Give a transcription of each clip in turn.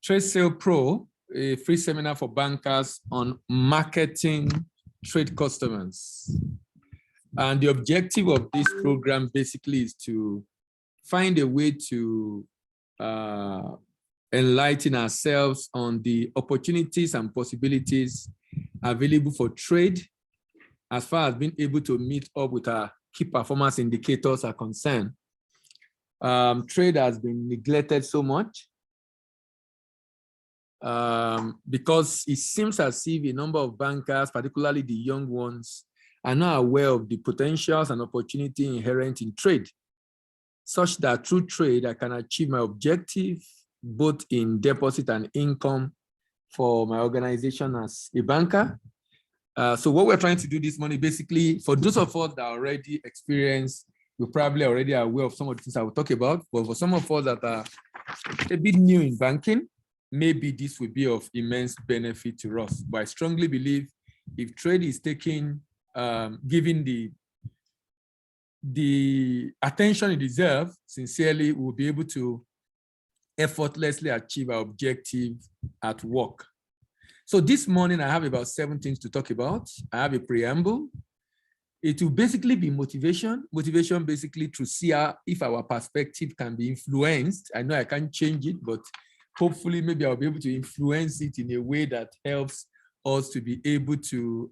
Trade Sale Pro, a free seminar for bankers on marketing trade customers. And the objective of this program basically is to find a way to enlighten ourselves on the opportunities and possibilities available for trade as far as being able to meet up with our key performance indicators are concerned. Trade has been neglected so much because it seems as if a number of bankers, particularly the young ones, are not aware of the potentials and opportunity inherent in trade, such that through trade, I can achieve my objective, both in deposit and income for my organization as a banker. So what we're trying to do this morning, basically, for those of us that are already experienced, we probably already are aware of some of the things I will talk about, but for some of us that are a bit new in banking, maybe this will be of immense benefit to us. But I strongly believe if trade is taking, given the attention it deserves, sincerely, we'll be able to effortlessly achieve our objective at work. So this morning, I have about 7 things to talk about. I have a preamble. It will basically be motivation. Motivation basically to see if our perspective can be influenced. I know I can't change it, but hopefully maybe I'll be able to influence it in a way that helps us to be able to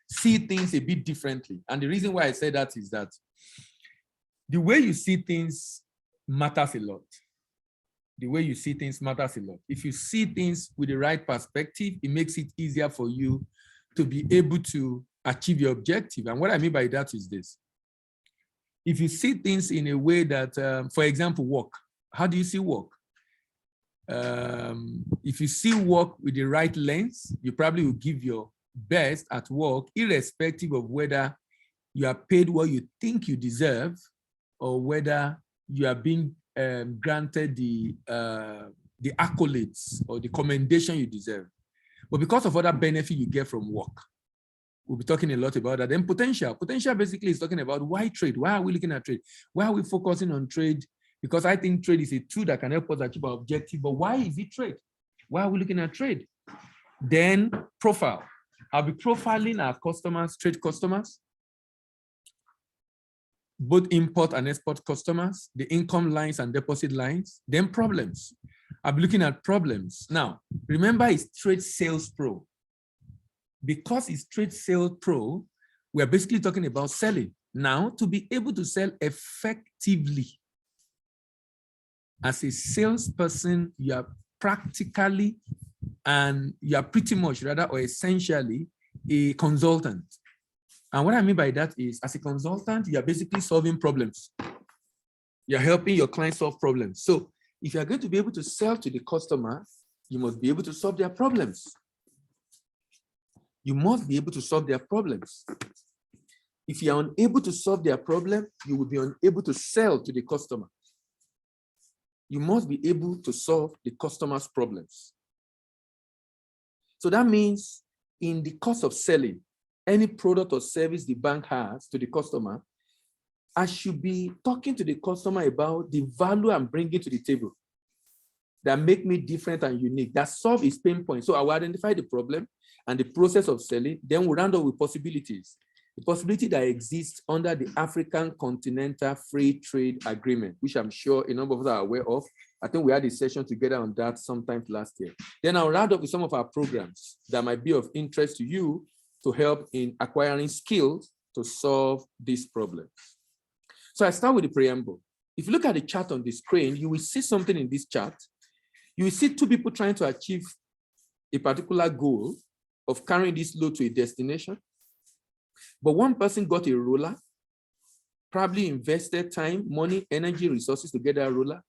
see things a bit differently. And the reason why I say that is that the way you see things matters a lot. The way you see things matters a lot. If you see things with the right perspective, it makes it easier for you to be able to achieve your objective. And what I mean by that is this. If you see things in a way that, for example, work, how do you see work? If you see work with the right lens, you probably will give your best at work, irrespective of whether you are paid what you think you deserve or whether you are being granted the accolades or the commendation you deserve. But because of other benefit you get from work, we'll be talking a lot about that. Then potential. Potential basically is talking about why trade? Why are we looking at trade? Why are we focusing on trade? Because I think trade is a tool that can help us achieve our objective. But why is it trade? Why are we looking at trade? Then profile. I'll be profiling our customers, trade customers, both import and export customers, the income lines and deposit lines, then problems. I'll be looking at problems. Now, remember it's Trade Sales Pro. Because it's Trade Sales Pro, we're basically talking about selling. Now, to be able to sell effectively, as a salesperson, you are practically and you are pretty much rather or essentially a consultant. And what I mean by that is, as a consultant, you are basically solving problems. You're helping your clients solve problems. So if you're going to be able to sell to the customer, you must be able to solve their problems. You must be able to solve their problems. If you're unable to solve their problem, you will be unable to sell to the customer. You must be able to solve the customer's problems. So that means in the course of selling any product or service the bank has to the customer, I should be talking to the customer about the value I'm bringing to the table that make me different and unique, that solve his pain point. So I will identify the problem and the process of selling, then we'll round up with possibilities. The possibility that exists under the African Continental Free Trade Agreement, which I'm sure a number of us are aware of. I think we had a session together on that sometime last year. Then I'll round up with some of our programs that might be of interest to you to help in acquiring skills to solve these problems. So I start with the preamble. If you look at the chart on the screen, you will see something in this chart. You will see 2 people trying to achieve a particular goal of carrying this load to a destination. But one person got a roller, probably invested time, money, energy, resources to get that roller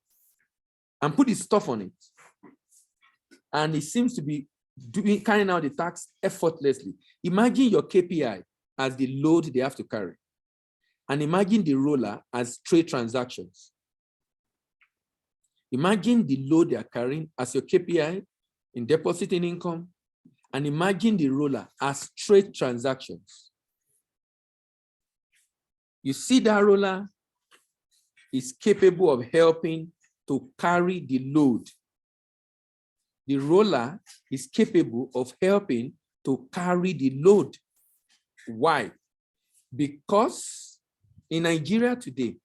and put his stuff on it. And it seems to be carrying out the task effortlessly. Imagine your KPI as the load they have to carry. And imagine the roller as trade transactions. Imagine the load they are carrying as your KPI in depositing income. And imagine the roller as trade transactions. You see that roller is capable of helping to carry the load The roller is capable of helping to carry the load. Why? Because in Nigeria today,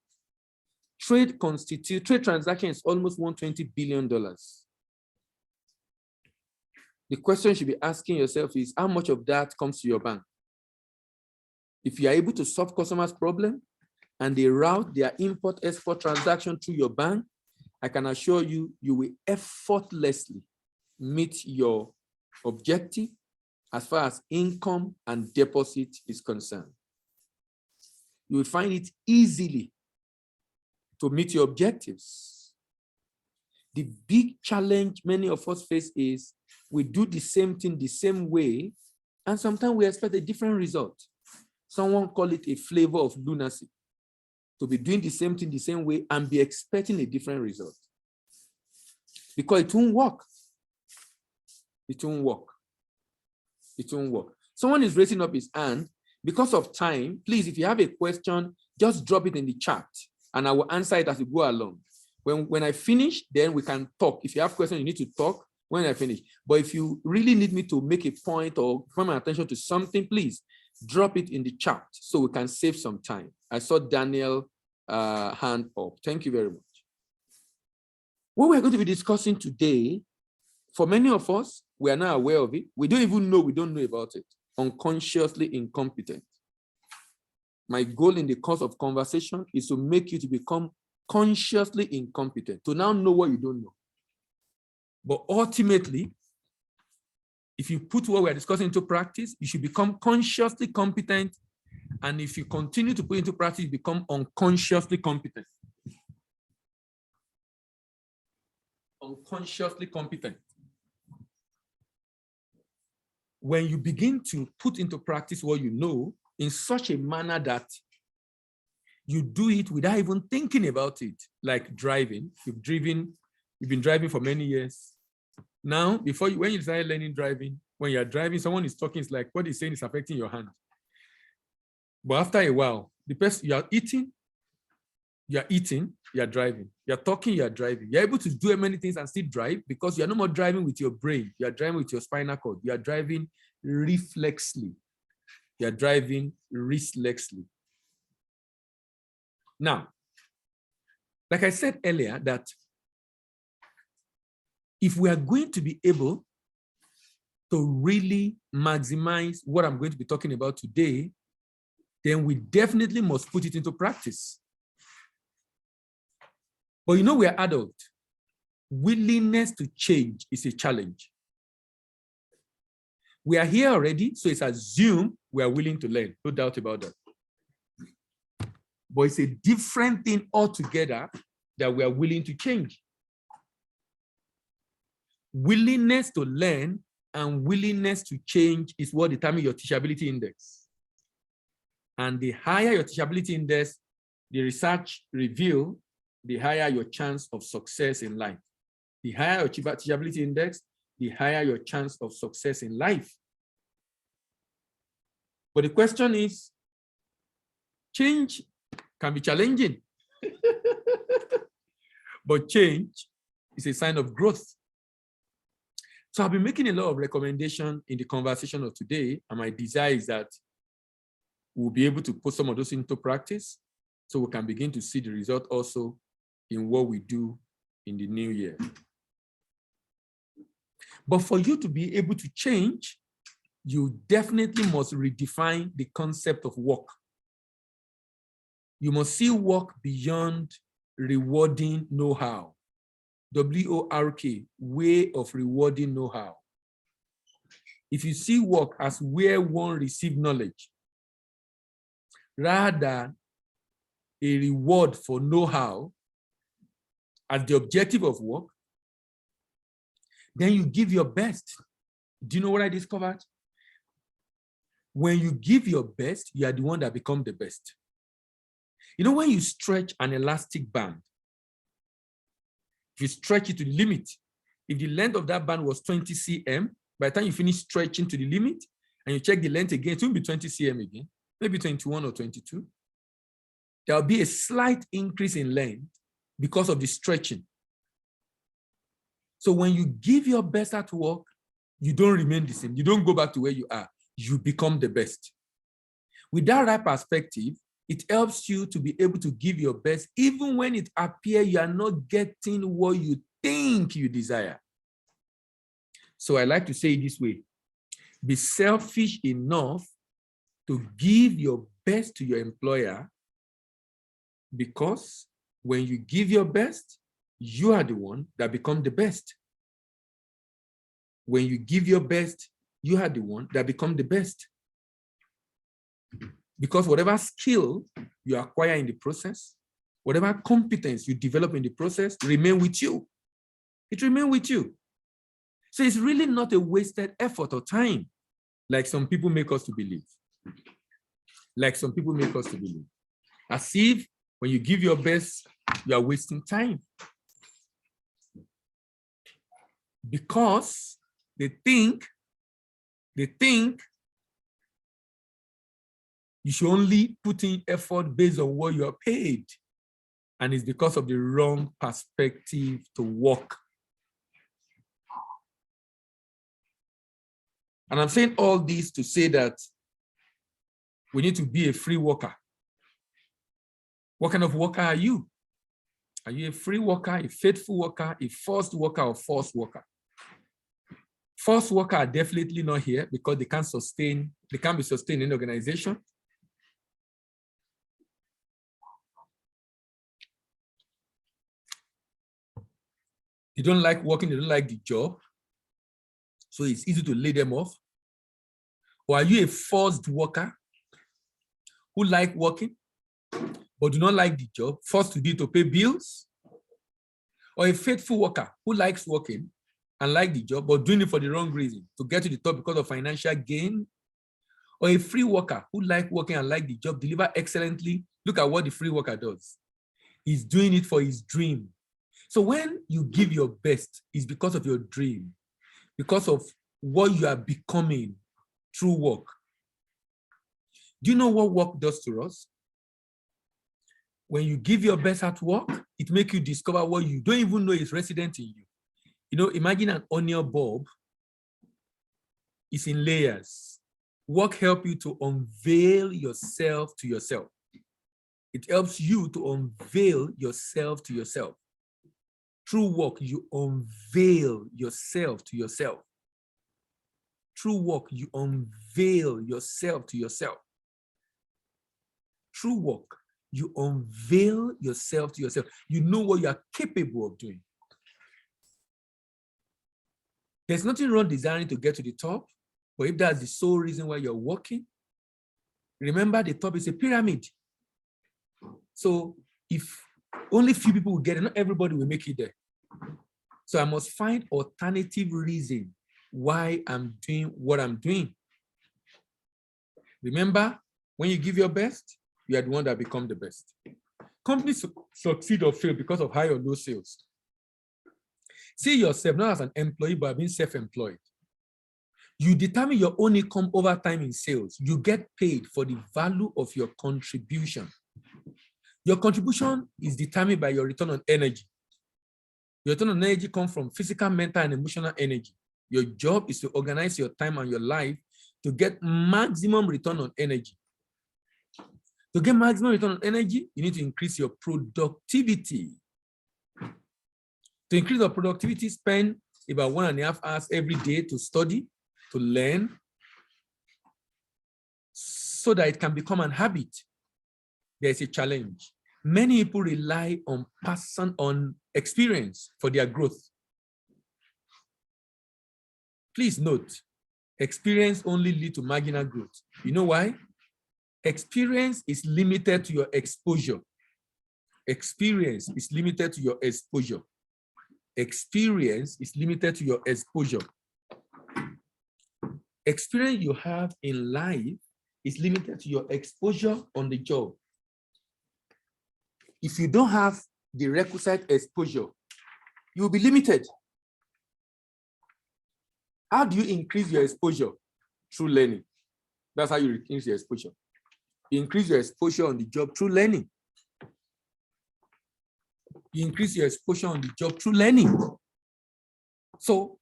trade transaction is almost $120 billion. The question you should be asking yourself is, how much of that comes to your bank? If you are able to solve customers' problem and they route their import-export transaction through your bank, I can assure you, you will effortlessly meet your objective as far as income and deposit is concerned. You will find it easily to meet your objectives. The big challenge many of us face is we do the same thing the same way, and sometimes we expect a different result. Someone call it a flavor of lunacy, to be doing the same thing the same way and be expecting a different result. Because it won't work. It won't work. It won't work. Someone is raising up his hand. Because of time, please, if you have a question, just drop it in the chat and I will answer it as we go along. When I finish, then we can talk. If you have questions, you need to talk when I finish. But if you really need me to make a point or draw my attention to something, please drop it in the chat so we can save some time. I saw Daniel hand up. Thank you very much. What we're going to be discussing today, for many of us, we are not aware of it. We don't even know we don't know about it. Unconsciously incompetent. My goal in the course of conversation is to make you to become consciously incompetent, to now know what you don't know. But ultimately, if you put what we're discussing into practice, you should become consciously competent. And if you continue to put into practice, you become unconsciously competent. Unconsciously competent. When you begin to put into practice what you know in such a manner that you do it without even thinking about it, like driving. You've been driving for many years. Now, when you start learning driving, when you're driving, someone is talking, it's like what he's saying is affecting your hand. But after a while, the person you're eating, you're driving. You're talking, you're driving. You're able to do many things and still drive because you're no more driving with your brain. You're driving with your spinal cord. You're driving reflexly. You're driving reflexly. Now, like I said earlier, that if we are going to be able to really maximize what I'm going to be talking about today, then we definitely must put it into practice. But you know, we are adults. Willingness to change is a challenge. We are here already, so it's assumed we are willing to learn. No doubt about that. But it's a different thing altogether that we are willing to change. Willingness to learn and willingness to change is what determines your teachability index. And the higher your teachability index, the research reveals, the higher your chance of success in life. The higher your teachability index, the higher your chance of success in life. But the question is, change can be challenging. But change is a sign of growth. So I've been making a lot of recommendations in the conversation of today, and my desire is that we'll be able to put some of those into practice so we can begin to see the result also in what we do in the new year. But for you to be able to change, you definitely must redefine the concept of work. You must see work beyond rewarding know-how. W-O-R-K, way of rewarding know-how. If you see work as where one receives knowledge, rather a reward for know-how as the objective of work, then you give your best. Do you know what I discovered? When you give your best, you are the one that becomes the best. You know, when you stretch an elastic band, if you stretch it to the limit, if the length of that band was 20 cm, by the time you finish stretching to the limit and you check the length again, it will be 20 cm again, maybe 21 or 22. There will be a slight increase in length because of the stretching. So when you give your best at work, you don't remain the same. You don't go back to where you are. You become the best. With that right perspective, it helps you to be able to give your best, even when it appears you are not getting what you think you desire. So I like to say it this way: be selfish enough to give your best to your employer, because when you give your best, you are the one that becomes the best. When you give your best, you are the one that becomes the best. Because whatever skill you acquire in the process, whatever competence you develop in the process, remain with you. It remains with you. So it's really not a wasted effort or time, like some people make us to believe. Like some people make us to believe. As if when you give your best, you are wasting time. Because they think you should only put in effort based on what you are paid. And it's because of the wrong perspective to work. And I'm saying all this to say that we need to be a free worker. What kind of worker are you? Are you a free worker, a faithful worker, a forced worker, or forced worker? Forced worker are definitely not here because they can't be sustained in the organization. They don't like working, they don't like the job. So it's easy to lay them off. Or are you a forced worker who like working, but do not like the job, forced to do it to pay bills? Or a faithful worker who likes working and like the job, but doing it for the wrong reason, to get to the top because of financial gain? Or a free worker who like working and like the job, deliver excellently. Look at what the free worker does. He's doing it for his dream. So when you give your best, it's because of your dream, because of what you are becoming through work. Do you know what work does to us? When you give your best at work, it makes you discover what you don't even know is resident in you. You know, imagine an onion bulb. It's in layers. Work helps you to unveil yourself to yourself. It helps you to unveil yourself to yourself. Through work, you unveil yourself to yourself. Through work, you unveil yourself to yourself. Through work, you unveil yourself to yourself. You know what you are capable of doing. There's nothing wrong desiring to get to the top, but if that's the sole reason why you're working, remember the top is a pyramid. So if only few people will get it, not everybody will make it there. So I must find alternative reason why I'm doing what I'm doing. Remember, when you give your best, you are the one that becomes the best. Companies succeed or fail because of high or low sales. See yourself not as an employee, but being self-employed. You determine your own income over time in sales. You get paid for the value of your contribution. Your contribution is determined by your return on energy. Your return on energy comes from physical, mental, and emotional energy. Your job is to organize your time and your life to get maximum return on energy. To get maximum return on energy, you need to increase your productivity. To increase your productivity, spend about 1.5 hours every day to study, to learn, so that it can become an habit. There's a challenge. Many people rely on experience for their growth. Please note, experience only leads to marginal growth. You know why? Experience is limited to your exposure. Experience is limited to your exposure. Experience is limited to your exposure. Experience you have in life is limited to your exposure on the job. If you don't have the requisite exposure, you will be limited. How do you increase your exposure? Through learning. That's how you increase your exposure. You increase your exposure on the job through learning. You increase your exposure on the job through learning. So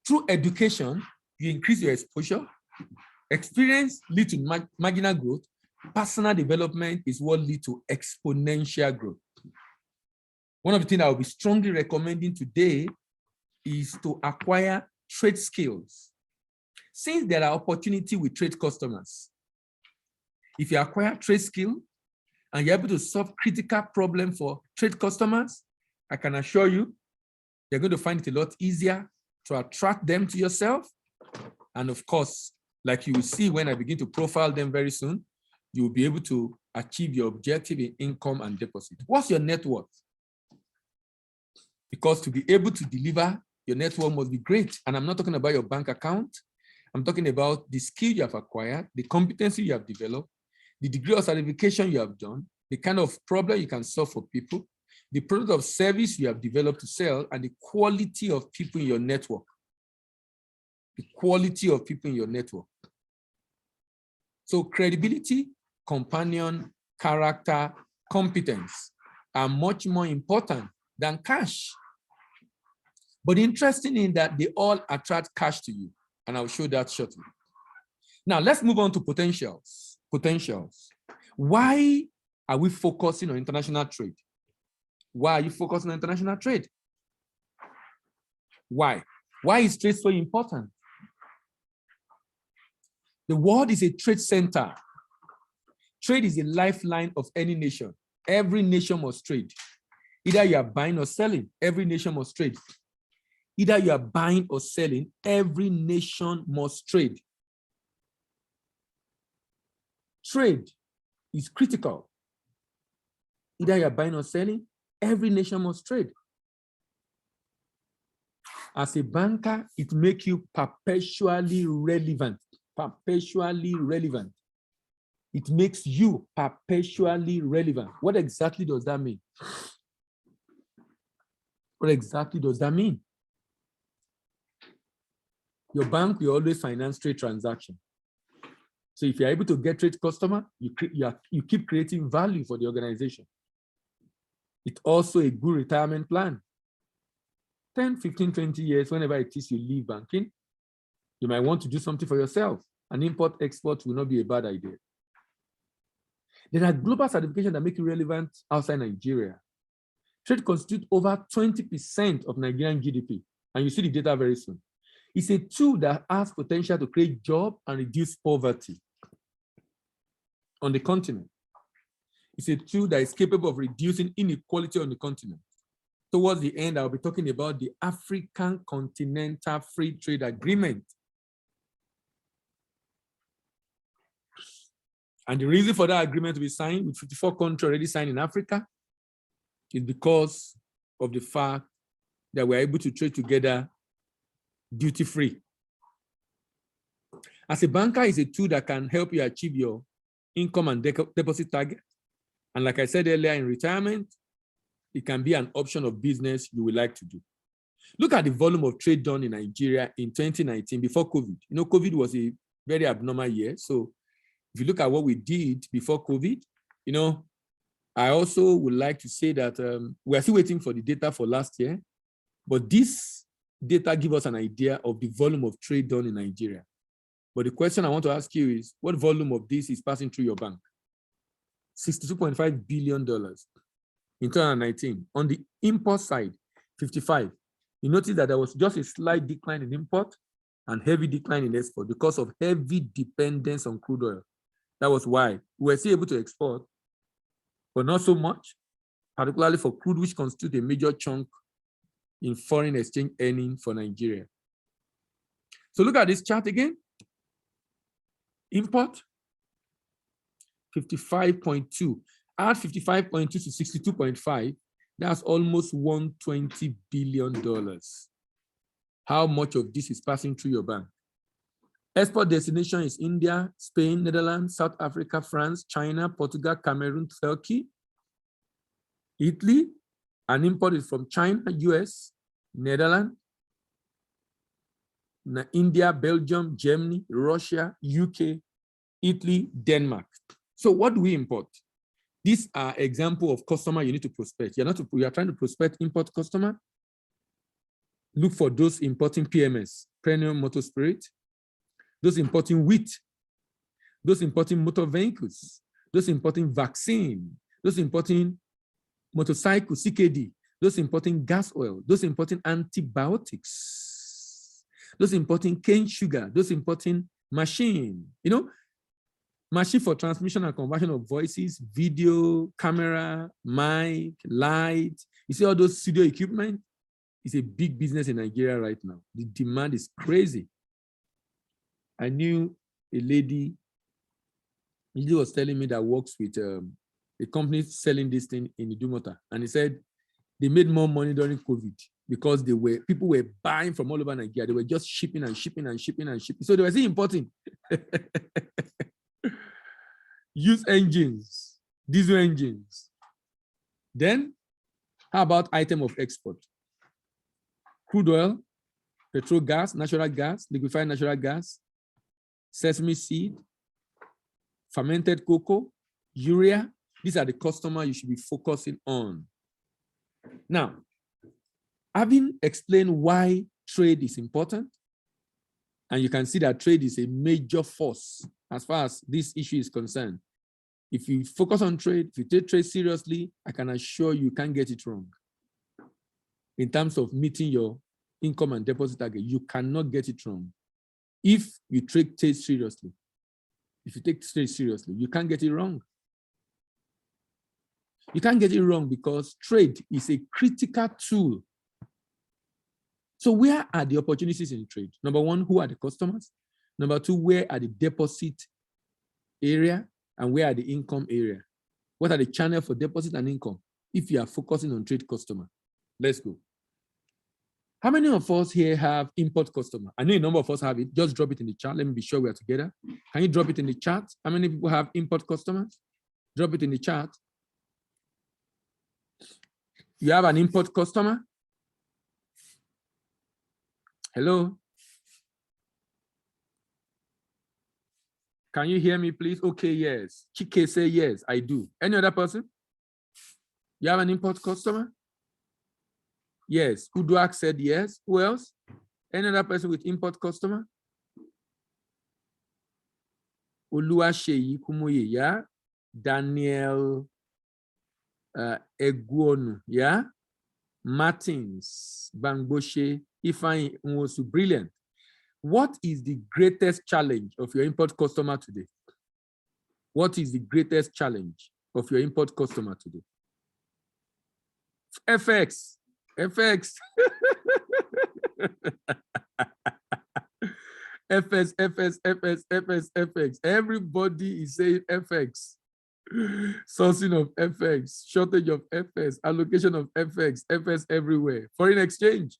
through education, you increase your exposure. Experience leads to marginal growth. Personal development is what leads to exponential growth. One of the things I will be strongly recommending today is to acquire trade skills. Since there are opportunities with trade customers, if you acquire trade skill and you're able to solve critical problems for trade customers, I can assure you, you're going to find it a lot easier to attract them to yourself. And of course, like you will see when I begin to profile them very soon, you will be able to achieve your objective in income and deposit. What's your net worth? Because to be able to deliver, your net worth must be great. And I'm not talking about your bank account. I'm talking about the skill you have acquired, the competency you have developed, the degree of certification you have done, the kind of problem you can solve for people, the product of service you have developed to sell, and the quality of people in your network. The quality of people in your network. So credibility, companion, character, competence are much more important than cash. But interesting in that they all attract cash to you. And I'll show that shortly. Now let's move on to potentials. Potentials. Why are we focusing on international trade? Why are you focusing on international trade? Why? Why is trade so important? The world is a trade center. Trade is a lifeline of any nation. Every nation must trade. Either you are buying or selling, every nation must trade. Either you are buying or selling, every nation must trade. Trade is critical. Either you are buying or selling, every nation must trade. As a banker, it makes you perpetually relevant. Perpetually relevant. It makes you perpetually relevant. What exactly does that mean? What exactly does that mean? Your bank will always finance trade transactions. So if you're able to get trade customer, you keep creating value for the organization. It's also a good retirement plan. 10, 15, 20 years, whenever it is you leave banking, you might want to do something for yourself. An import-export will not be a bad idea. There are global certifications that make you relevant outside Nigeria. Trade constitutes over 20% of Nigerian GDP, and you see the data very soon. It's a tool that has potential to create jobs and reduce poverty on the continent. It's a tool that is capable of reducing inequality on the continent. Towards the end, I'll be talking about the African Continental Free Trade Agreement. And the reason for that agreement to be signed, with 54 countries already signed in Africa, is because of the fact that we're able to trade together duty-free. As a banker, it's a tool that can help you achieve your income and deposit target. And like I said earlier, in retirement, it can be an option of business you would like to do. Look at the volume of trade done in Nigeria in 2019 before COVID. You know, COVID was a very abnormal year. So if you look at what we did before COVID, you know, I also would like to say that we are still waiting for the data for last year, but this data gives us an idea of the volume of trade done in Nigeria. But the question I want to ask you is, what volume of this is passing through your bank? $62.5 billion in 2019. On the import side, 55. You notice that there was just a slight decline in import and heavy decline in export because of heavy dependence on crude oil. That was why we were still able to export, but not so much, particularly for crude, which constitutes a major chunk in foreign exchange earnings for Nigeria. So look at this chart again. Import, 55.2. Add 55.2 to 62.5, that's almost $120 billion. How much of this is passing through your bank? Export destination is India, Spain, Netherlands, South Africa, France, China, Portugal, Cameroon, Turkey, Italy. And import is from China, US, Netherlands, India, Belgium, Germany, Russia, UK, Italy, Denmark. So what do we import? These are examples of customer you need to prospect. You are trying to prospect import customer. Look for those importing PMS, perennial motor spirit, those importing wheat, those importing motor vehicles, those importing vaccine, those importing motorcycle, CKD, those importing gas oil, those importing antibiotics, those importing cane sugar, those importing machine, machine for transmission and conversion of voices, video, camera, mic, light. You see all those studio equipment? It's a big business in Nigeria right now. The demand is crazy. I knew a lady, she was telling me that works with a company selling this thing in Idumota, and he said they made more money during COVID because people were buying from all over Nigeria. They were just shipping and shipping and shipping and shipping. So they were still importing. Use engines, diesel engines. Then, how about item of export? Crude oil, petrol gas, natural gas, liquefied natural gas, sesame seed, fermented cocoa, urea. These are the customers you should be focusing on. Now, having explained why trade is important, and you can see that trade is a major force as far as this issue is concerned. If you focus on trade, if you take trade seriously, I can assure you can't get it wrong. In terms of meeting your income and deposit target, you cannot get it wrong. If you take trade seriously, you can't get it wrong. You can't get it wrong because trade is a critical tool. So where are the opportunities in trade? Number one, who are the customers? Number two, where are the deposit area? And where are the income area? What are the channels for deposit and income? If you are focusing on trade customer, let's go. How many of us here have import customer? I know a number of us have it. Just drop it in the chat. Let me be sure we are together. Can you drop it in the chat? How many people have import customers? Drop it in the chat. You have an import customer? Hello? Can you hear me, please? Okay, yes. Chike say yes, I do. Any other person? You have an import customer? Yes. Uduak said yes. Who else? Any other person with import customer? Oluwaseyi Kumuyi, yeah? Daniel Eguonu, yeah? Martins, Bangboshe, Ifeanyi Nwosu, brilliant. What is the greatest challenge of your import customer today? What is the greatest challenge of your import customer today? FX. FX. FX. Everybody is saying FX. Sourcing of FX, shortage of FX, allocation of FX everywhere. Foreign exchange.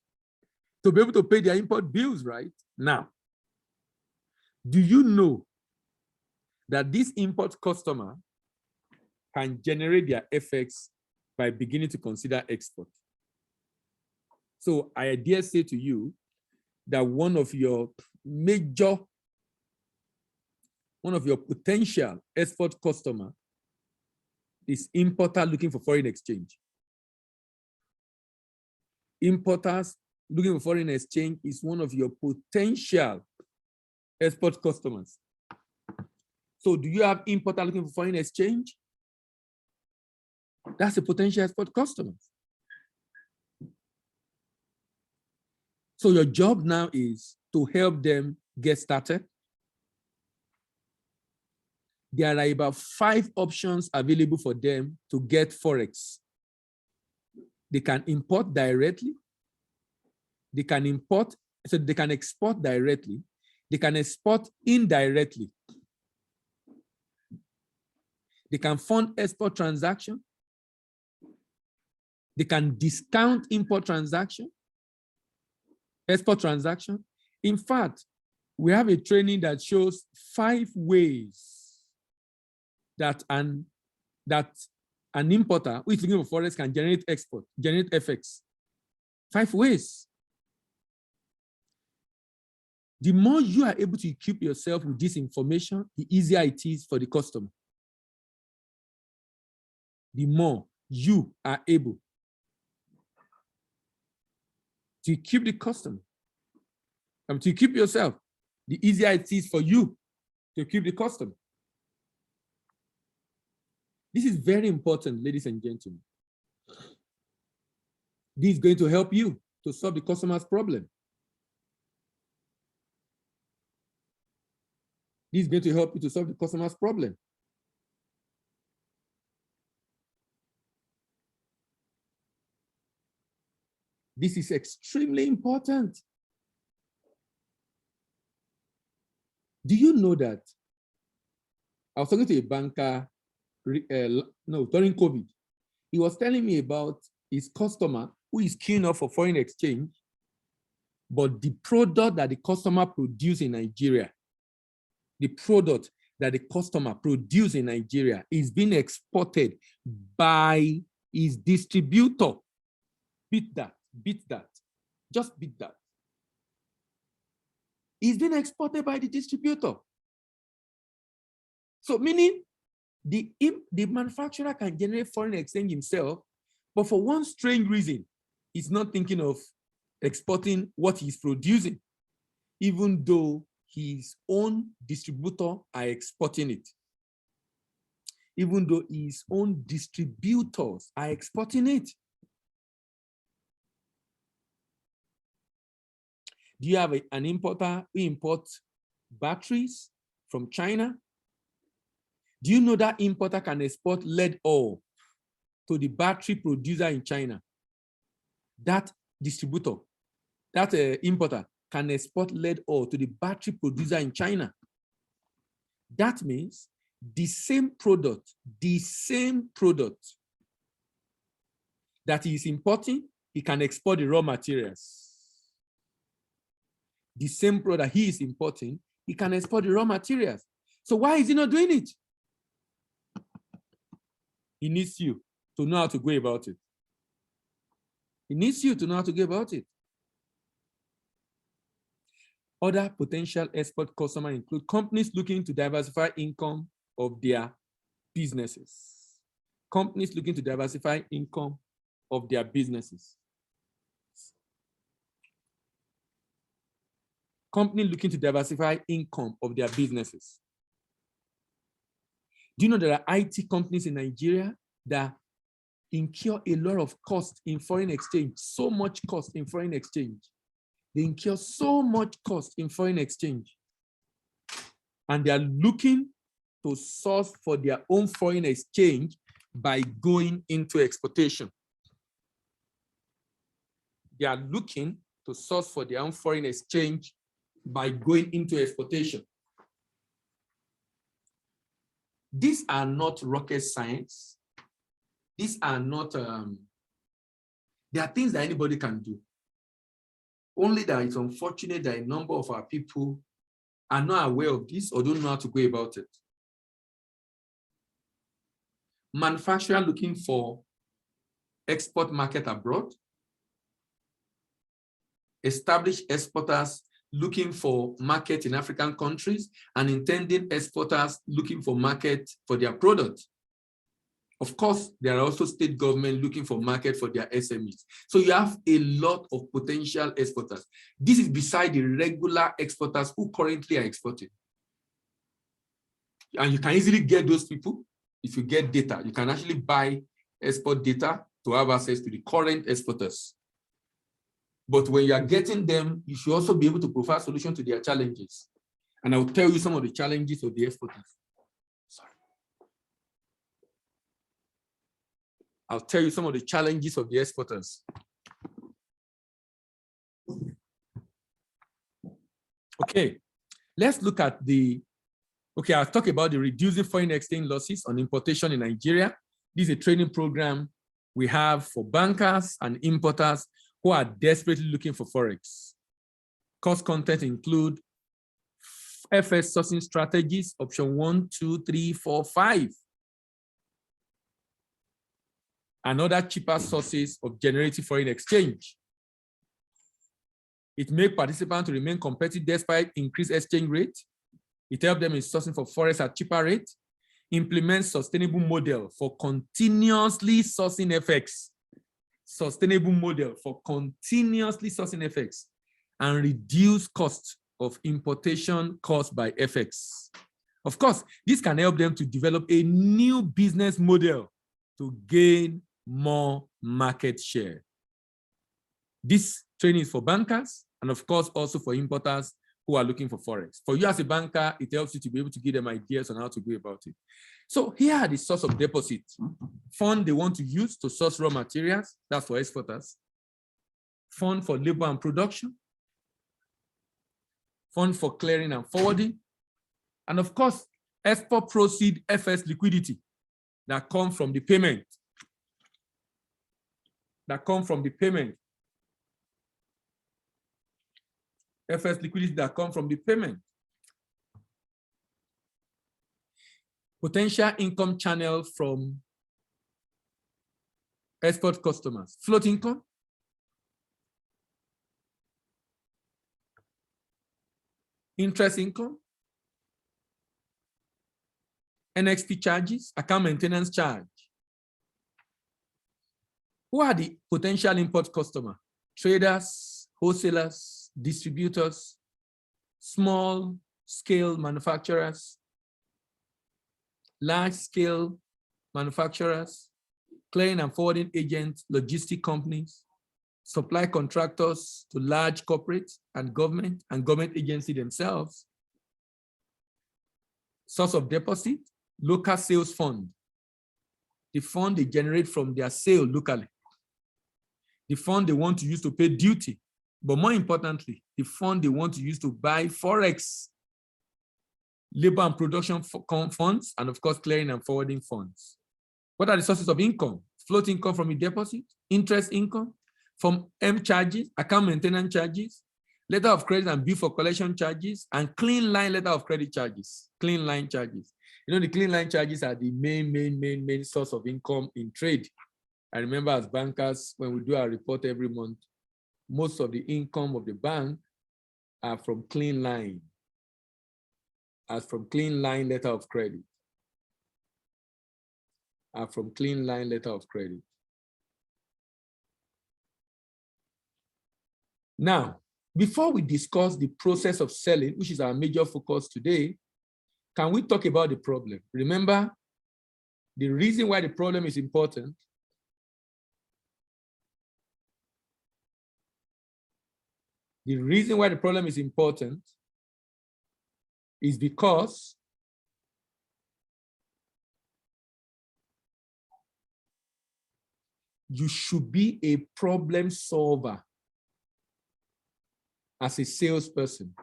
To be able to pay their import bills, right? Now, do you know that this import customer can generate their FX by beginning to consider export? So I dare say to you that one of your potential export customer is importer looking for foreign exchange. Importers looking for foreign exchange is one of your potential export customers. So do you have importer looking for foreign exchange? That's a potential export customer. So your job now is to help them get started. There are about 5 options available for them to get Forex. They can import directly. They can export directly. They can export indirectly. They can fund export transaction. They can discount import transaction, export transaction. In fact, we have a training that shows 5 ways that an importer who is looking for forex can generate export, generate FX. 5 ways. The more you are able to equip yourself with this information, the easier it is for the customer. The more you are able to keep the customer. To keep yourself, the easier it is for you to keep the customer. This is very important, ladies and gentlemen. This is going to help you to solve the customer's problem. This is going to help you to solve the customer's problem. This is extremely important. Do you know that? I was talking to a banker during COVID. He was telling me about his customer who is keen up for foreign exchange, but the product that the customer produces in Nigeria, the product that the customer produces in Nigeria is being exported by his distributor. Beat that, just beat that. It's being exported by the distributor. So meaning the manufacturer can generate foreign exchange himself, but for one strange reason, he's not thinking of exporting what he's producing, even though his own distributor are exporting it. Even though his own distributors are exporting it. Do you have an importer who imports batteries from China? Do you know that importer can export lead ore to the battery producer in China? That distributor, that importer can export lead ore to the battery producer in China. That means the same product that he is importing, he can export the raw materials. The same product he is importing, he can export the raw materials. So why is he not doing it? He needs you to know how to go about it. He needs you to know how to go about it. Other potential export customers include companies looking to diversify income of their businesses. Companies looking to diversify income of their businesses. Companies looking to diversify income of their businesses. Do you know there are IT companies in Nigeria that incur a lot of cost in foreign exchange, so much cost in foreign exchange. They incur so much cost in foreign exchange. And they are looking to source for their own foreign exchange by going into exportation. They are looking to source for their own foreign exchange by going into exportation. These are not rocket science. These are not, there are things that anybody can do. Only that it's unfortunate that a number of our people are not aware of this or don't know how to go about it. Manufacturer looking for export market abroad. Established exporters looking for market in African countries and intending exporters looking for market for their product. Of course, there are also state government looking for market for their SMEs. So you have a lot of potential exporters. This is beside the regular exporters who currently are exporting. And you can easily get those people if you get data. You can actually buy export data to have access to the current exporters. But when you are getting them, you should also be able to provide solutions to their challenges. And I will tell you some of the challenges of the exporters. Sorry. I'll tell you some of the challenges of the exporters. Okay, let's look at I'll talk about the reducing foreign exchange losses on importation in Nigeria. This is a training program we have for bankers and importers who are desperately looking for Forex. Course content include FS sourcing strategies, option 1, 2, 3, 4, 5. And other cheaper sources of generating foreign exchange. It makes participants remain competitive despite increased exchange rate. It helps them in sourcing for Forex at cheaper rate. Implements sustainable model for continuously sourcing FX. sustainable model for continuously sourcing FX and reduce cost of importation caused by FX. Of course, this can help them to develop a new business model to gain more market share. This training is for bankers and of course also for importers who are looking for Forex. For you as a banker, it helps you to be able to give them ideas on how to go about it. So here are the source of deposit. Fund they want to use to source raw materials, that's for exporters. Fund for labor and production. Fund for clearing and forwarding. And of course, export proceed FS liquidity that come from the payment. FS liquidity that come from the payment. Potential income channel from export customers. Float income. Interest income. NXP charges, account maintenance charge. Who are the potential import customers? Traders, wholesalers, distributors, small scale manufacturers, large scale manufacturers, clearing and forwarding agents, logistic companies, supply contractors to large corporates and government agency themselves. Source of deposit, local sales fund. The fund they generate from their sale locally. The fund they want to use to pay duty. But more importantly, the fund they want to use to buy Forex, labor and production funds, and of course, clearing and forwarding funds. What are the sources of income? Float income from a deposit, interest income, from M charges, account maintenance charges, letter of credit and bill for collection charges, and clean line letter of credit charges, clean line charges. You know, the clean line charges are the main source of income in trade. I remember as bankers, when we do our report every month, most of the income of the bank are from clean line, as from clean line letter of credit, Now, before we discuss the process of selling, which is our major focus today, can we talk about the problem? Remember, the reason why the problem is important is because you should be a problem solver as a salesperson.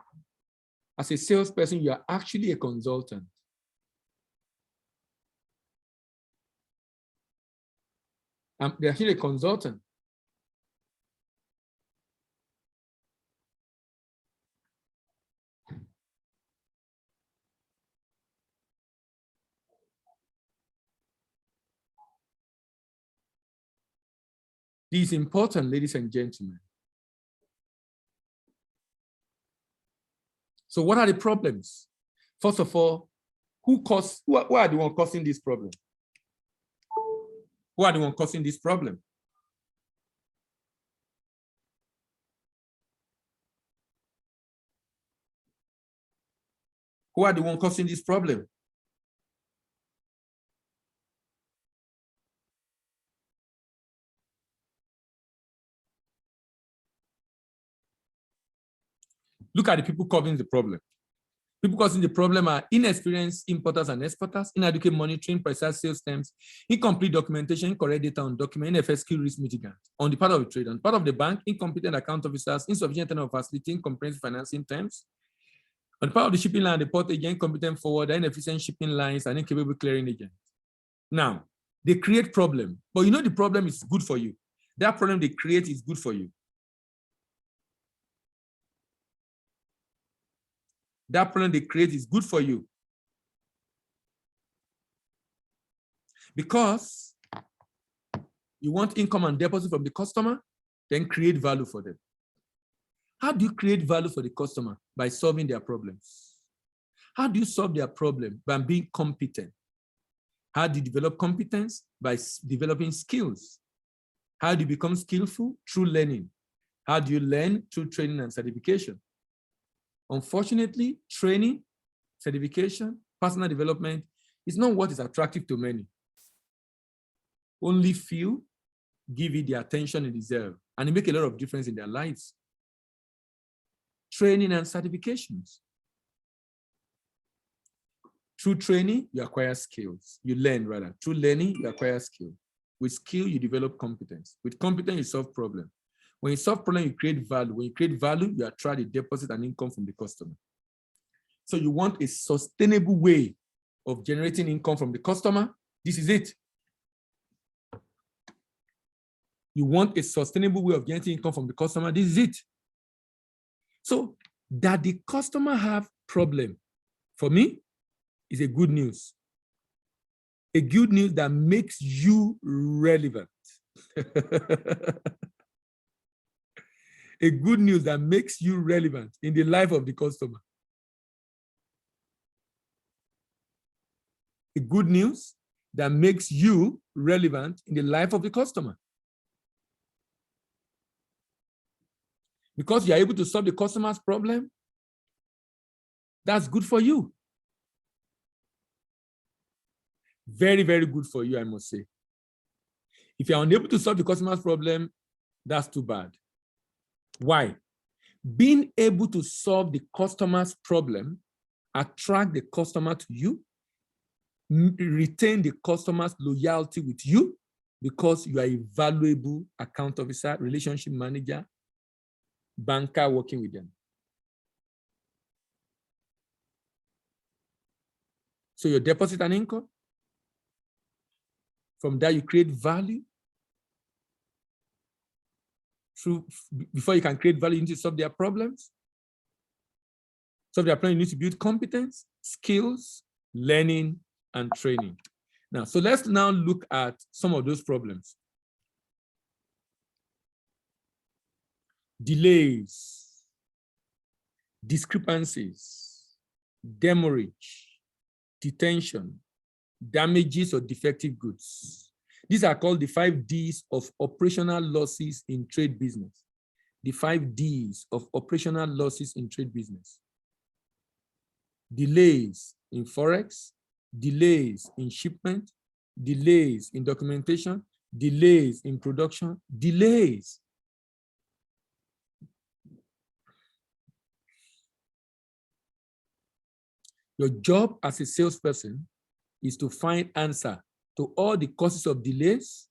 As a salesperson, you are actually a consultant. They're actually a consultant. This is important, ladies and gentlemen. So what are the problems? First of all, who are the ones causing this problem? Who are the ones causing this problem? Who are the ones causing this problem? Look at the people causing the problem. People causing the problem are inexperienced importers and exporters, inadequate monitoring, precise sales terms, incomplete documentation, incorrect data on document, NFSQ risk mitigant on the part of the trader. On the part of the bank, incompetent account officers, insufficient tenor of facility, incomprehensive financing terms. On the part of the shipping line and the port agent, incompetent forwarder, inefficient shipping lines, and incapable clearing agent. Now, they create problem, but you know the problem is good for you. That problem they create is good for you. That problem they create is good for you. Because you want income and deposit from the customer, then create value for them. How do you create value for the customer? By solving their problems. How do you solve their problem? By being competent. How do you develop competence? By developing skills. How do you become skillful? Through learning. How do you learn? Through training and certification. Unfortunately, training, certification, personal development is not what is attractive to many. Only few give it the attention it deserves, and it makes a lot of difference in their lives. Training and certifications. Through training, you acquire skills. You learn, rather. Through learning, you acquire skill. With skill, you develop competence. With competence, you solve problems. When you solve problems, you create value. When you create value, you attract a deposit and income from the customer. So you want a sustainable way of generating income from the customer. This is it. You want a sustainable way of generating income from the customer. This is it. So that the customer have problem, for me, is a good news. A good news that makes you relevant. A good news that makes you relevant in the life of the customer. A good news that makes you relevant in the life of the customer. Because you're able to solve the customer's problem, that's good for you. Very, very good for you, I must say. If you're unable to solve the customer's problem, that's too bad. Why? Being able to solve the customer's problem, attract the customer to you, retain the customer's loyalty with you, because you are a valuable account officer, relationship manager, banker working with them. So you deposit an income. From that, you create value. Before you can create value, you need to solve their problems. Solve their problem, you need to build competence, skills, learning, and training. Now, so let's now look at some of those problems. Delays, discrepancies, demurrage, detention, damages or defective goods. These are called the 5 Ds of operational losses in trade business. The 5 Ds of operational losses in trade business. Delays in Forex, delays in shipment, delays in documentation, delays in production, delays. Your job as a salesperson is to find answer to all the causes of delays,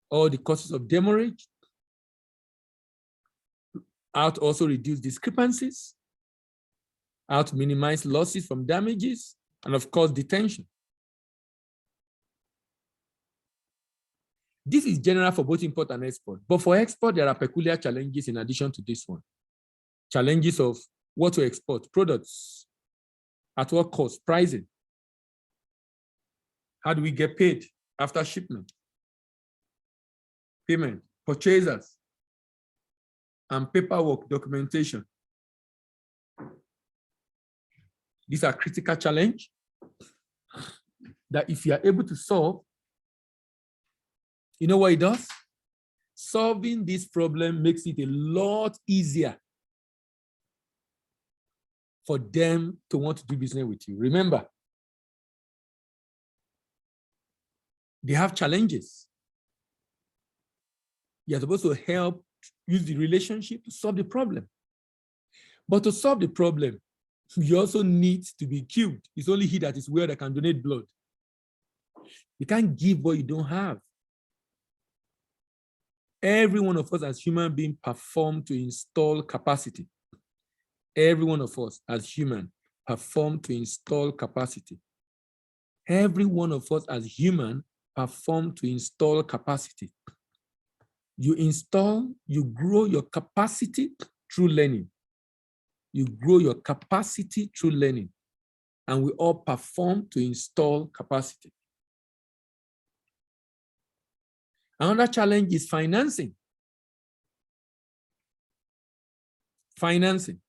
all the causes of demurrage, how to also reduce discrepancies, how to minimize losses from damages, and of course, detention. This is general for both import and export, but for export, there are peculiar challenges in addition to this one. Challenges of what to export, products, at what cost, pricing. How do we get paid after shipment? Payment, purchasers, and paperwork documentation. These are critical challenges that if you are able to solve, you know what it does? Solving this problem makes it a lot easier for them to want to do business with you. Remember, they have challenges. You're supposed to help use the relationship to solve the problem. But to solve the problem, you also need to be killed. It's only he that is well that can donate blood. You can't give what you don't have. Every one of us as human beings perform to install capacity. Every one of us as human perform to install capacity. Every one of us as human perform to install capacity. You install, you grow your capacity through learning. You grow your capacity through learning. And we all perform to install capacity. Another challenge is financing. Financing.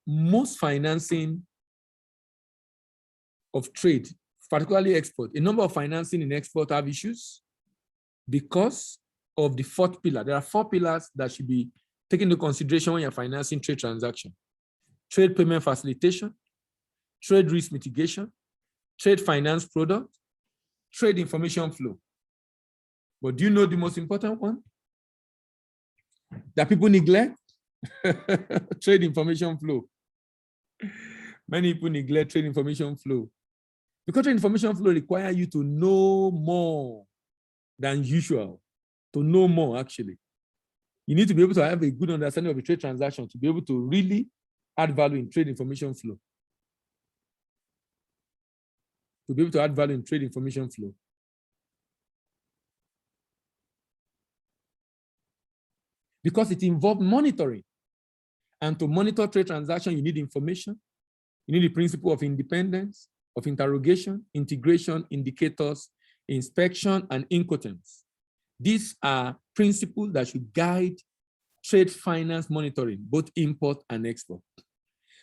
Most financing of trade, particularly export. A number of financing in export have issues because of the fourth pillar. There are 4 pillars that should be taken into consideration when you're financing trade transaction: trade payment facilitation, trade risk mitigation, trade finance product, trade information flow. But do you know the most important one that people neglect? Trade information flow. Many people neglect trade information flow because trade information flow requires you to know more than usual, to know more actually. You need to be able to have a good understanding of a trade transaction to be able to really add value in trade information flow. To be able to add value in trade information flow. Because it involves monitoring. And to monitor trade transaction, you need information. You need the principle of independence, of interrogation, integration, indicators, inspection, and incoterms. These are principles that should guide trade finance monitoring, both import and export.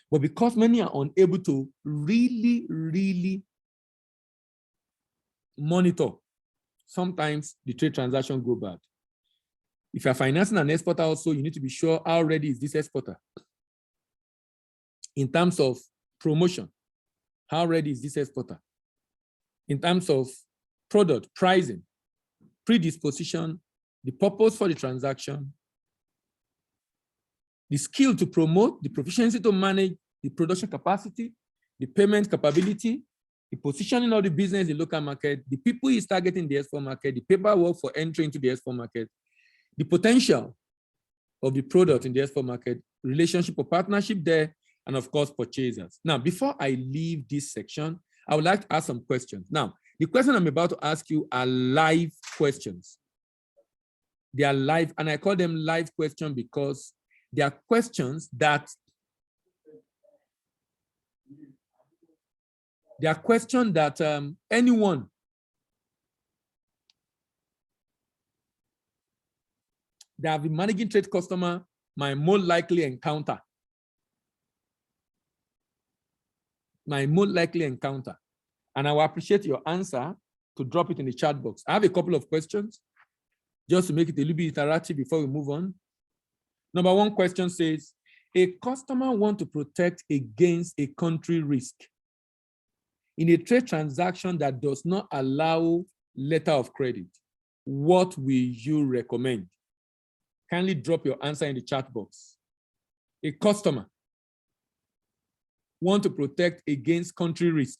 But because many are unable to really monitor, sometimes the trade transaction go bad. If you're financing an exporter also, you need to be sure how ready is this exporter. In terms of promotion, how ready is this exporter? In terms of product, pricing, predisposition, the purpose for the transaction, the skill to promote, the proficiency to manage, the production capacity, the payment capability, the positioning of the business in the local market, the people he's targeting in the export market, the paperwork for entry into the export market, the potential of the product in the export market, relationship or partnership there, and of course, purchasers. Now, before I leave this section, I would like to ask some questions. Now, the question I'm about to ask you are live questions. They are live, and I call them live questions because they are questions that anyone that have been managing trade customer might more likely encounter. And I will appreciate your answer to drop it in the chat box. I have a couple of questions just to make it a little bit interactive before we move on. Number 1 question says, a customer wants to protect against a country risk in a trade transaction that does not allow letter of credit. What will you recommend? Kindly drop your answer in the chat box. A customer wants to protect against country risk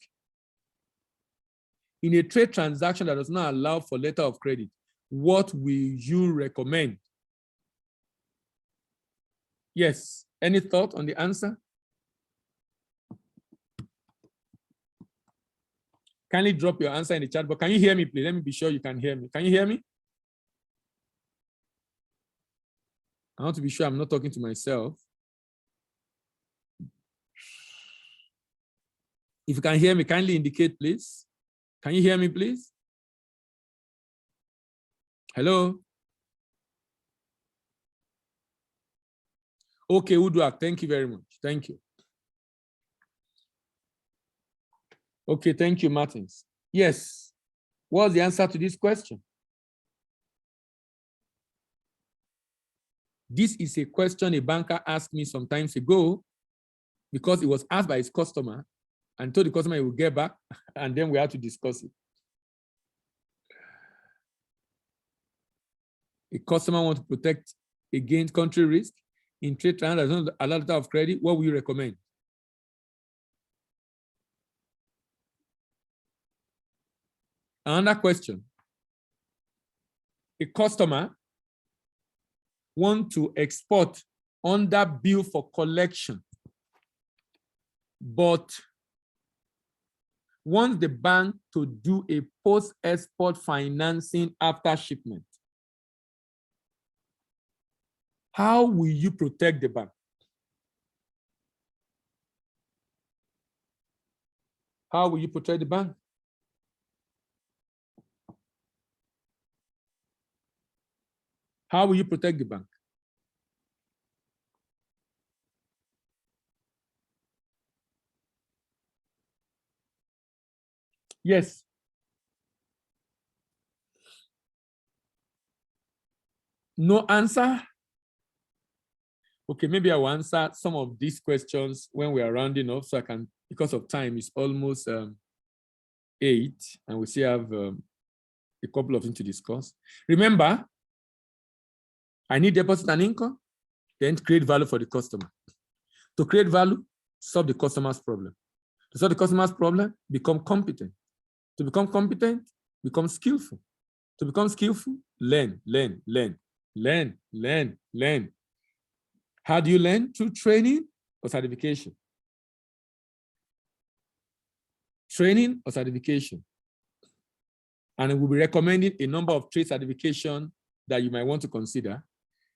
in a trade transaction that does not allow for letter of credit. What will you recommend? Yes, any thought on the answer? Kindly drop your answer in the chat box. Can you hear me, please? Let me be sure you can hear me. Can you hear me? I want to be sure I'm not talking to myself. If you can hear me, kindly indicate, please. Can you hear me, please? Hello? Okay, Uduak, thank you very much. Thank you. Okay, thank you, Martins. Yes. What's the answer to this question? This is a question a banker asked me some time ago because it was asked by his customer and told the customer he would get back, and then we had to discuss it. A customer wants to protect against country risk in trade transactions, a letter of credit. What will you recommend? Another question. A customer wants to export under bill for collection, but wants the bank to do a post-export financing after shipment. How will you protect the bank? How will you protect the bank? How will you protect the bank? Yes. No answer? Okay, maybe I will answer some of these questions when we are rounding off, so I can, because of time, it's almost 8, and we still have a couple of things to discuss. Remember, I need deposit and income, then create value for the customer. To create value, solve the customer's problem. To solve the customer's problem, become competent. To become competent, become skillful. To become skillful, learn. How do you learn? Through training or certification? Training or certification. And we'll be recommending a number of trade certification that you might want to consider.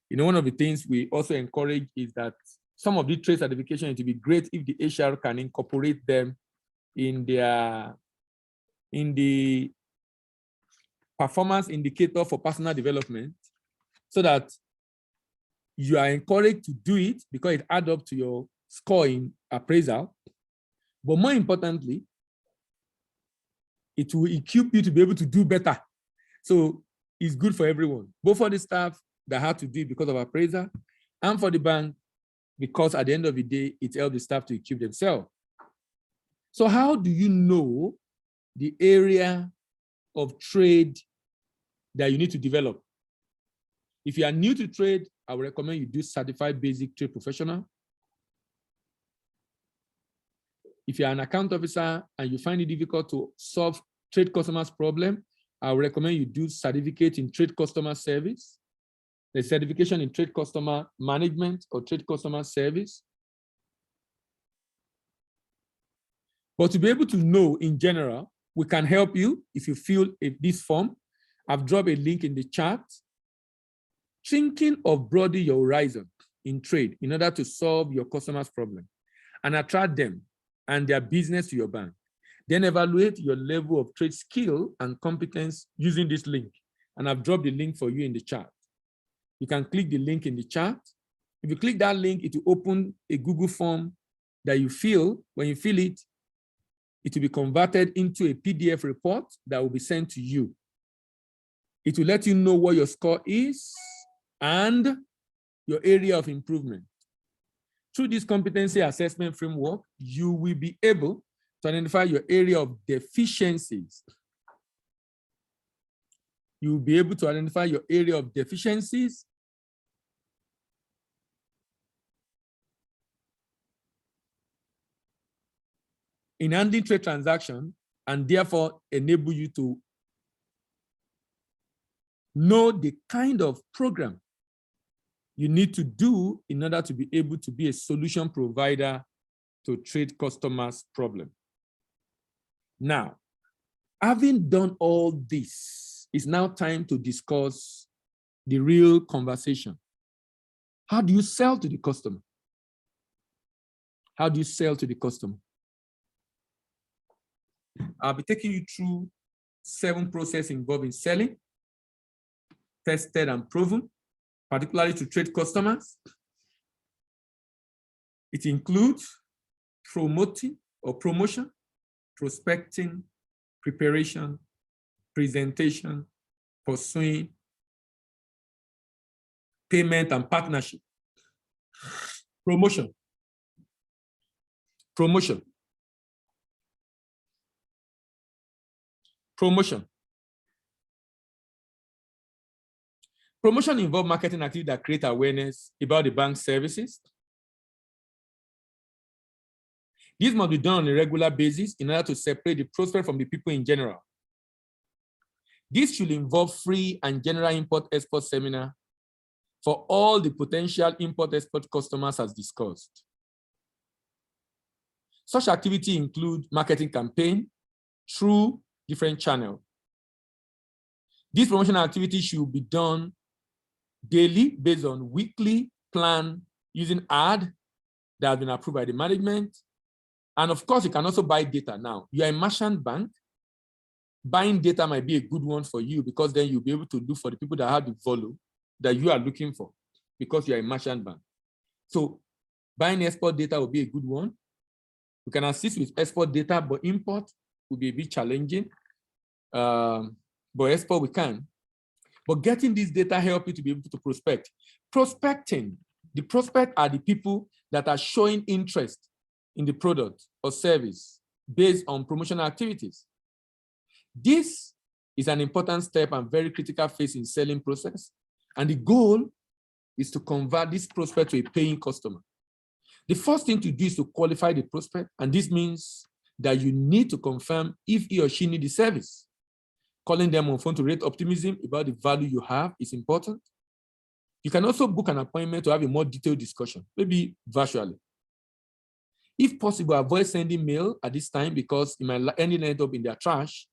You know, one of the things we also encourage is that some of the trade certification, it would be great if the HR can incorporate them in the performance indicator for personal development, so that you are encouraged to do it because it adds up to your score in appraisal. But more importantly, it will equip you to be able to do better. So it's good for everyone, both for the staff that had to do it because of appraisal, and for the bank, because at the end of the day, it helps the staff to equip themselves. So how do you know the area of trade that you need to develop? If you are new to trade, I would recommend you do Certified Basic Trade Professional. If you're an account officer and you find it difficult to solve trade customers' problem, I would recommend you do Certificate in Trade Customer Service, the certification in Trade Customer Management or Trade Customer Service. But to be able to know in general, we can help you if you fill this form. I've dropped a link in the chat. Thinking of broadening your horizon in trade in order to solve your customers' problem and attract them and their business to your bank. Then evaluate your level of trade skill and competence using this link. And I've dropped the link for you in the chat. You can click the link in the chat. If you click that link, it will open a Google form that you fill. When you fill it, it will be converted into a PDF report that will be sent to you. It will let you know what your score is and your area of improvement. Through this competency assessment framework, you will be able to identify your area of deficiencies. You will be able to identify your area of deficiencies in handling trade transactions, and therefore enable you to know the kind of program you need to do in order to be able to be a solution provider to trade customers' problem. Now, having done all this, it's now time to discuss the real conversation. How do you sell to the customer? How do you sell to the customer? I'll be taking you through 7 processes involving selling, tested and proven, particularly to trade customers. It includes promoting or promotion, prospecting, preparation, presentation, pursuing, payment, and partnership. Promotion. Promotion. Promotion. Promotion involves marketing activities that create awareness about the bank's services. This must be done on a regular basis in order to separate the prospect from the people in general. This should involve free and general import-export seminar for all the potential import-export customers as discussed. Such activity include marketing campaign through different channels. This promotional activity should be done daily based on weekly plan using ad that has been approved by the management. And of course, you can also buy data now. You are a merchant bank. Buying data might be a good one for you because then you'll be able to look for the people that have the volume that you are looking for because you are a merchant bank. So buying export data will be a good one. You can assist with export data, but import, will be a bit challenging, but export we can. But getting this data help you to be able to prospect. Prospecting, the prospect are the people that are showing interest in the product or service based on promotional activities. This is an important step and very critical phase in selling process. And the goal is to convert this prospect to a paying customer. The first thing to do is to qualify the prospect, and this means that you need to confirm if he or she needs the service. Calling them on phone to rate optimism about the value you have is important. You can also book an appointment to have a more detailed discussion, maybe virtually. If possible, avoid sending mail at this time because it might end up in their trash.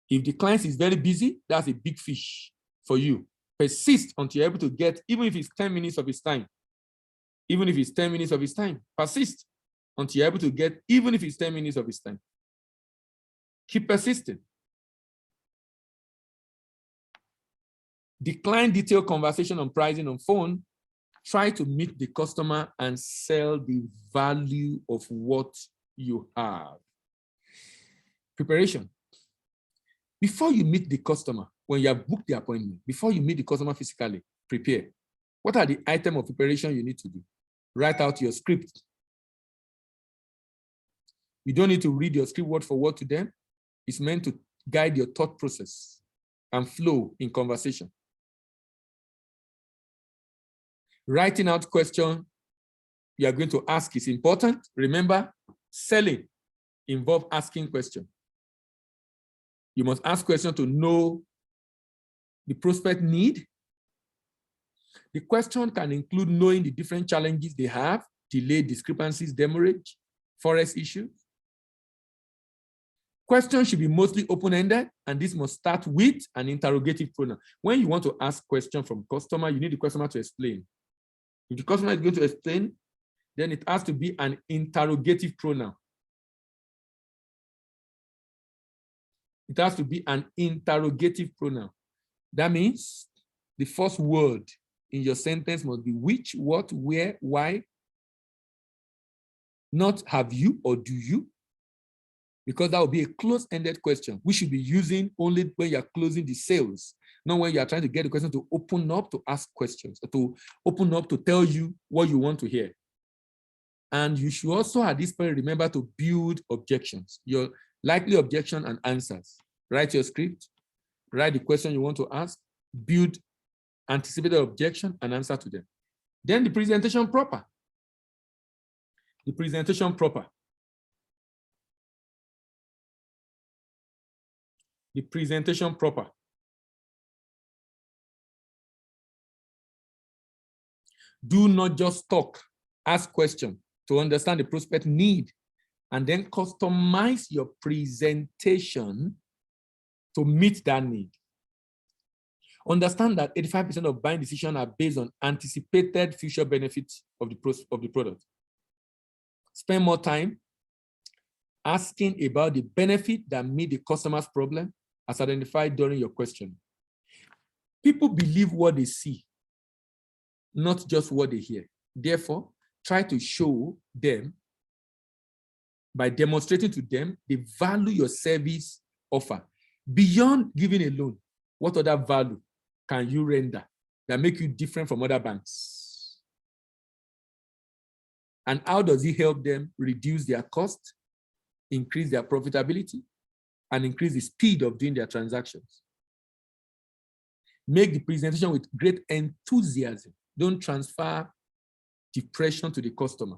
If the client is very busy, that's a big fish for you. Persist until you're able to get, even if it's 10 minutes of his time. Even if it's 10 minutes of his time, persist until you're able to get, even if it's 10 minutes of his time. Keep persisting. Decline detailed conversation on pricing on phone. Try to meet the customer and sell the value of what you have. Preparation. Before you meet the customer, when you have booked the appointment, before you meet the customer physically, prepare. What are the items of preparation you need to do? Write out your script. You don't need to read your script word for word to them. It's meant to guide your thought process and flow in conversation. Writing out questions you are going to ask is important. Remember, selling involves asking questions. You must ask questions to know the prospect need. The question can include knowing the different challenges they have, delay, discrepancies, demurrage, forest issues. Questions should be mostly open-ended, and this must start with an interrogative pronoun. When you want to ask questions from customer, you need the customer to explain. If the customer is going to explain, then it has to be an interrogative pronoun. It has to be an interrogative pronoun. That means the first word in your sentence must be which, what, where, why. Not have you or do you, because that will be a close-ended question. We should be using only when you're closing the sales, not when you're trying to get the question to open up to ask questions, to open up to tell you what you want to hear. And you should also at this point remember to build objections, your likely objection and answers. Write your script, write the question you want to ask, build anticipated objection and answer to them. Then the presentation proper. The presentation proper. The presentation proper. Do not just talk, ask questions to understand the prospect need, and then customize your presentation to meet that need. Understand that 85% of buying decisions are based on anticipated future benefits of the product. Spend more time asking about the benefit that meet the customer's problem as identified during your question. People believe what they see, not just what they hear. Therefore, try to show them by demonstrating to them the value your service offer. Beyond giving a loan, what other value can you render that make you different from other banks? And how does it help them reduce their cost, increase their profitability, and increase the speed of doing their transactions? Make the presentation with great enthusiasm. Don't transfer depression to the customer.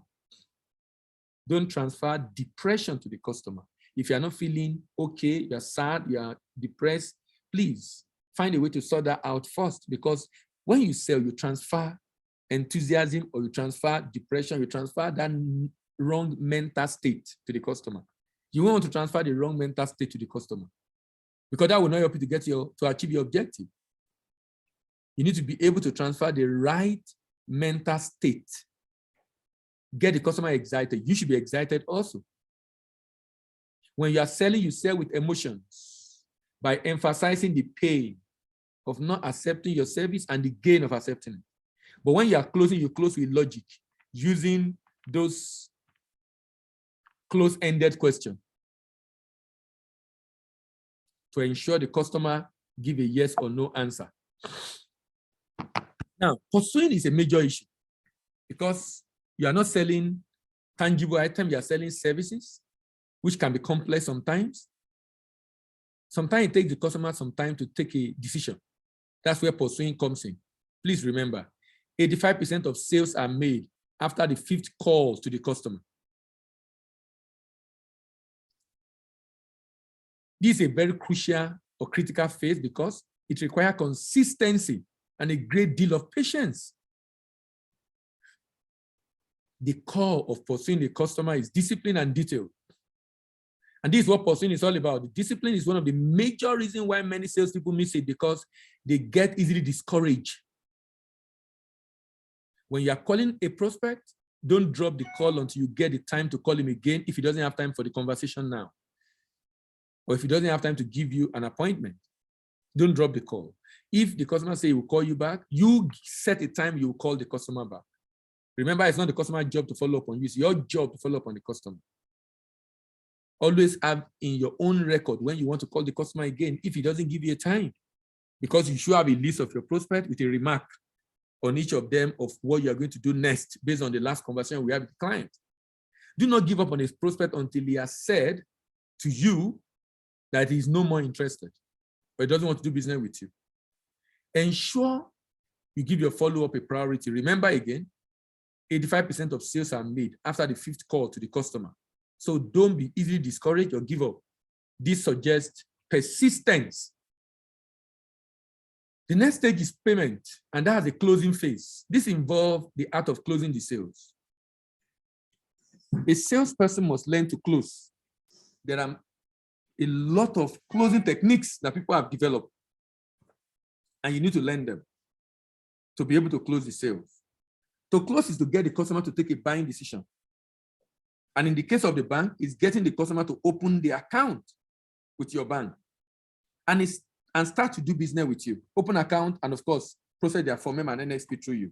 Don't transfer depression to the customer. If you're not feeling okay, you're sad, you're depressed, please find a way to sort that out first, because when you sell, you transfer enthusiasm or you transfer depression, you transfer that wrong mental state to the customer. You want to transfer the wrong mental state to the customer because that will not help you to achieve your objective. You need to be able to transfer the right mental state. Get the customer excited. You should be excited also. When you are selling, you sell with emotions by emphasizing the pain of not accepting your service and the gain of accepting it. But when you are closing, you close with logic, using those close-ended questions. to ensure the customer give a yes or no answer. Now, pursuing is a major issue because you are not selling tangible items, you are selling services, which can be complex sometimes. Sometimes it takes the customer some time to take a decision. That's where pursuing comes in. Please remember, 85% of sales are made after the 5th call to the customer. This is a very crucial or critical phase because it requires consistency and a great deal of patience. The core of pursuing the customer is discipline and detail. And this is what pursuing is all about. The discipline is one of the major reasons why many salespeople miss it, because they get easily discouraged. When you are calling a prospect, don't drop the call until you get the time to call him again if he doesn't have time for the conversation now. Or if he doesn't have time to give you an appointment, don't drop the call. If the customer says he will call you back, you set a time you will call the customer back. Remember, it's not the customer's job to follow up on you. It's your job to follow up on the customer. Always have in your own record when you want to call the customer again if he doesn't give you a time, because you should have a list of your prospects with a remark on each of them of what you are going to do next based on the last conversation we have with the client. Do not give up on his prospect until he has said to you that he is no more interested or he doesn't want to do business with you. Ensure you give your follow-up a priority. Remember again, 85% of sales are made after the 5th call to the customer. So don't be easily discouraged or give up. This suggests persistence. The next stage is payment, and that has a closing phase. This involves the art of closing the sales. A salesperson must learn to close. There are a lot of closing techniques that people have developed, and you need to learn them to be able to close the sales. To close is to get the customer to take a buying decision. And in the case of the bank, it's getting the customer to open the account with your bank and start to do business with you. Open account and, of course, process their Form M and NXP through you.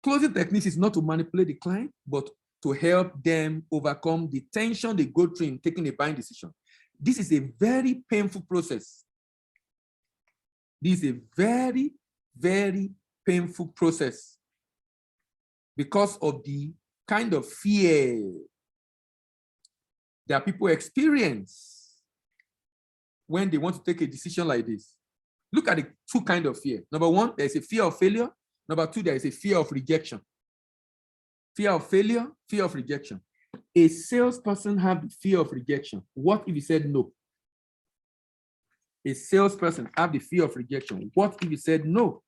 Closing techniques is not to manipulate the client, but to help them overcome the tension they go through in taking a buying decision. This is a very painful process. This is a very, very painful process because of the kind of fear that people experience when they want to take a decision like this. Look at the 2 kinds of fear. Number 1, there is a fear of failure. Number 2, there is a fear of rejection. Fear of failure, fear of rejection. A salesperson has the fear of rejection. What if he said no? A salesperson has the fear of rejection. What if he said no?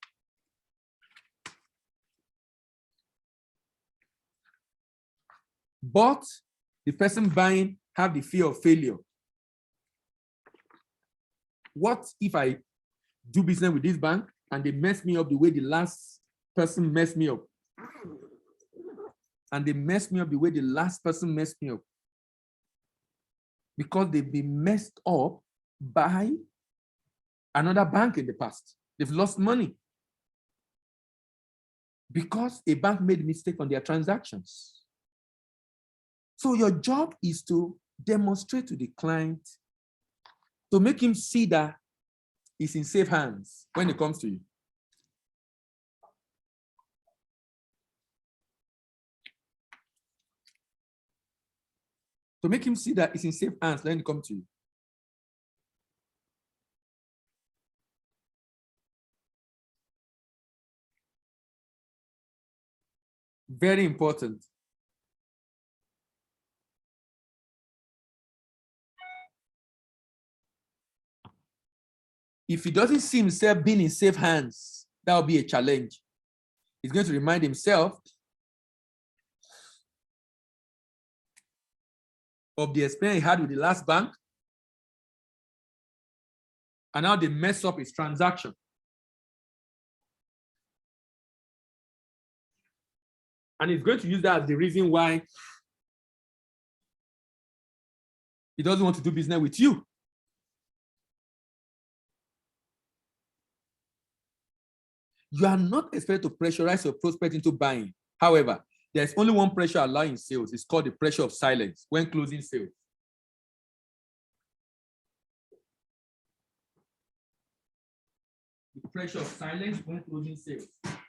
But the person buying have the fear of failure. What if I do business with this bank and they mess me up the way the last person messed me up? And they messed me up the way the last person messed me up. Because they've been messed up by another bank in the past. They've lost money. Because a bank made a mistake on their transactions. So your job is to demonstrate to the client, to make him see that he's in safe hands when it comes to you. To make him see that he's in safe hands when it comes to you. Very important. If he doesn't see himself being in safe hands, that will be a challenge. He's going to remind himself of the experience he had with the last bank and how they mess up his transaction. And he's going to use that as the reason why he doesn't want to do business with you. You are not expected to pressurize your prospect into buying. However, there's only one pressure allowed in sales. It's called the pressure of silence when closing sales. pressure of silence when closing sales.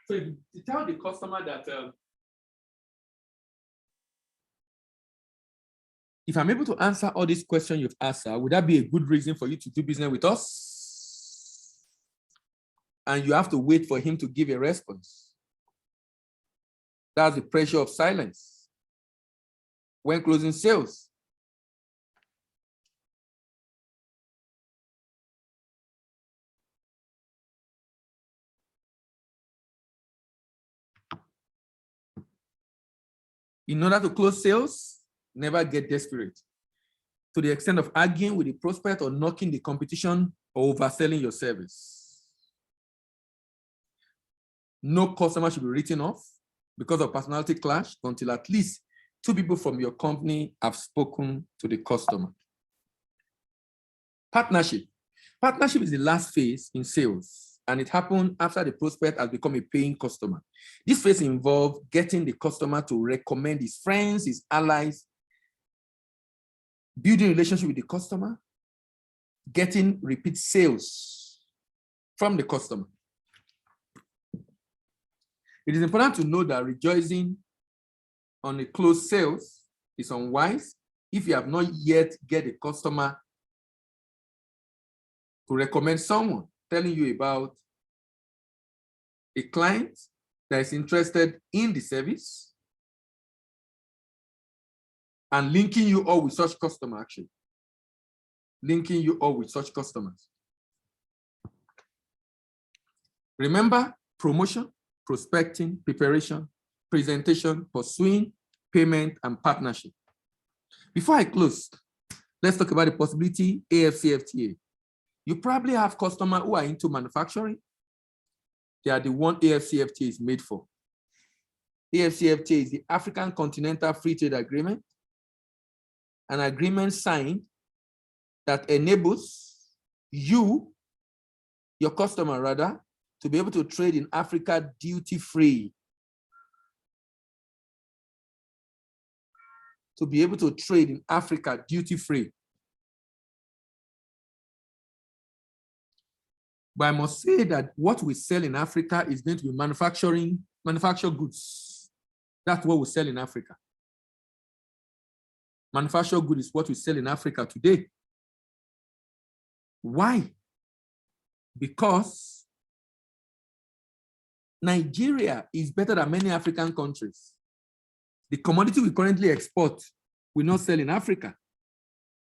So if you tell the customer that if I'm able to answer all these questions you've asked, would that be a good reason for you to do business with us? And you have to wait for him to give a response. That's the pressure of silence when closing sales. In order to close sales, never get desperate to the extent of arguing with the prospect or knocking the competition or overselling your service. No customer should be written off because of personality clash until at least 2 people from your company have spoken to the customer. Partnership. Partnership is the last phase in sales, and it happens after the prospect has become a paying customer. This phase involves getting the customer to recommend his friends, his allies, building a relationship with the customer, getting repeat sales from the customer. It is important to know that rejoicing on a closed sales is unwise if you have not yet get a customer to recommend someone telling you about a client that is interested in the service and linking you all with such customer actually. Linking you all with such customers. Remember, promotion, prospecting, preparation, presentation, pursuing, payment, and partnership. Before I close, let's talk about the possibility AFCFTA. You probably have customers who are into manufacturing. They are the one AFCFTA is made for. AFCFTA is the African Continental Free Trade Agreement, an agreement signed that enables you, your customer rather, to be able to trade in Africa duty-free. To be able to trade in Africa duty-free. But I must say that what we sell in Africa is going to be manufactured goods. That's what we sell in Africa. Manufactured goods is what we sell in Africa today. Why? Because Nigeria is better than many African countries. The commodity we currently export, we not sell in Africa.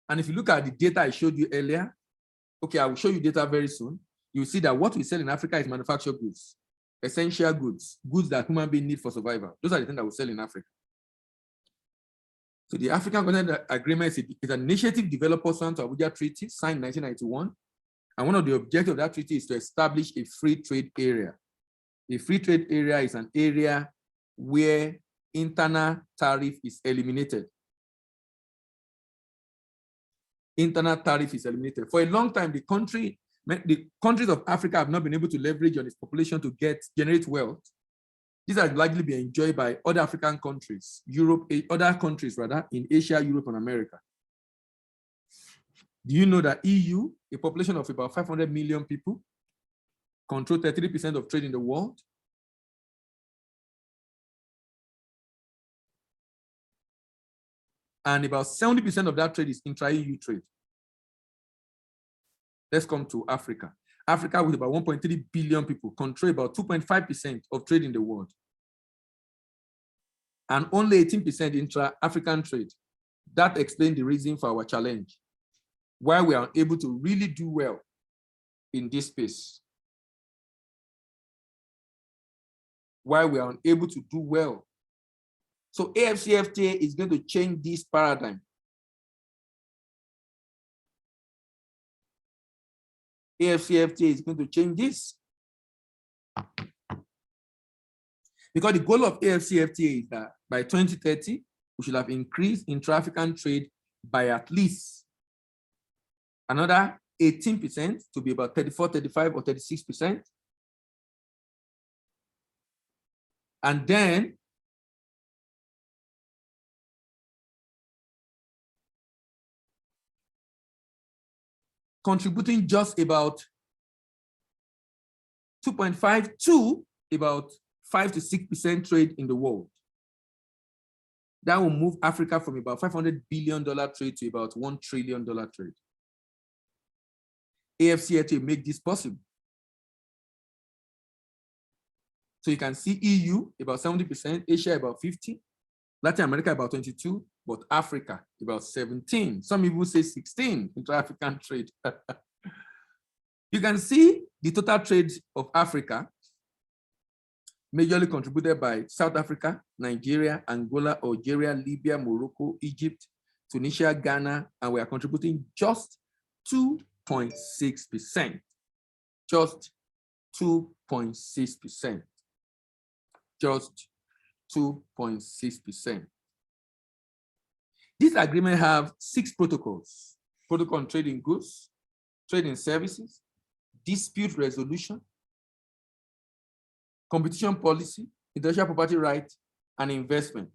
And if you look at the data I showed you earlier, okay, I will show you data very soon. You will see that what we sell in Africa is manufactured goods, essential goods, goods that human beings need for survival. Those are the things that we sell in Africa. So the African Continental Agreement is an initiative developed pursuant to Abuja Treaty, signed in 1991. And one of the objectives of that treaty is to establish a free trade area. A free trade area is an area where internal tariff is eliminated. Internal tariff is eliminated. For a long time, the countries of Africa have not been able to leverage on its population to generate wealth. These are largely being enjoyed by other African countries, other countries rather, in Asia, Europe, and America. Do you know that EU, a population of about 500 million people, control 33% of trade in the world? And about 70% of that trade is intra-EU trade. Let's come to Africa. Africa, with about 1.3 billion people, control about 2.5% of trade in the world. And only 18% intra-African trade. That explains the reason for our challenge, why we are able to really do well in this space. Why we are unable to do well. So AFCFTA is going to change this paradigm. AFCFTA is going to change this. Because the goal of AFCFTA is that by 2030, we should have increased intra-African trade by at least another 18% to be about 34, 35, or 36%. And then contributing just about 2.5 to about 5 to 6% trade in the world. That will move Africa from about $500 billion trade to about $1 trillion trade. AFCFTA make this possible. So you can see EU about 70%, Asia about 50%, Latin America about 22%, but Africa about 17%. Some people say 16% intra-African trade. You can see the total trade of Africa, majorly contributed by South Africa, Nigeria, Angola, Algeria, Libya, Morocco, Egypt, Tunisia, Ghana, and we are contributing just 2.6%. Just 2.6%. Just 2.6%. This agreement have 6 protocols: protocol on trade in goods, trade in services, dispute resolution, competition policy, intellectual property rights, and investment.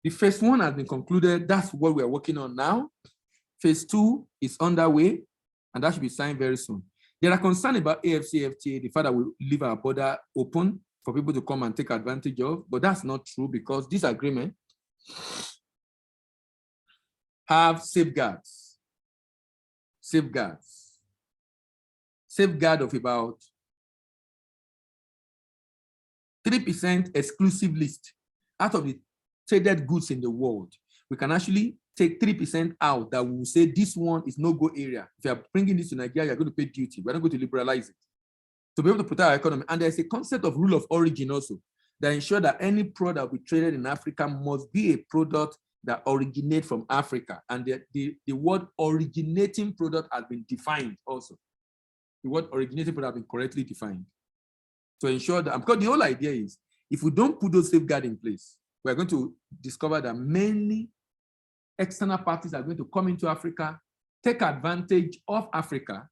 The first one has been concluded. That's what we are working on now. Phase 2 is underway, and that should be signed very soon. There are concerns about AFCFTA, the fact that we leave our border open for people to come and take advantage of, but that's not true because this agreement have safeguards. Safeguard of about 3% exclusive list out of the traded goods in the world. We can actually take 3% out that will say this one is no-go area. If you are bringing this to Nigeria, you're going to pay duty. We're not going to liberalize it. To be able to protect our economy. And there's a concept of rule of origin also that ensure that any product we traded in Africa must be a product that originates from Africa. And the word originating product has been defined also. The word originating product has been correctly defined. To ensure that, because the whole idea is, if we don't put those safeguards in place, we're going to discover that many external parties are going to come into Africa, take advantage of Africa,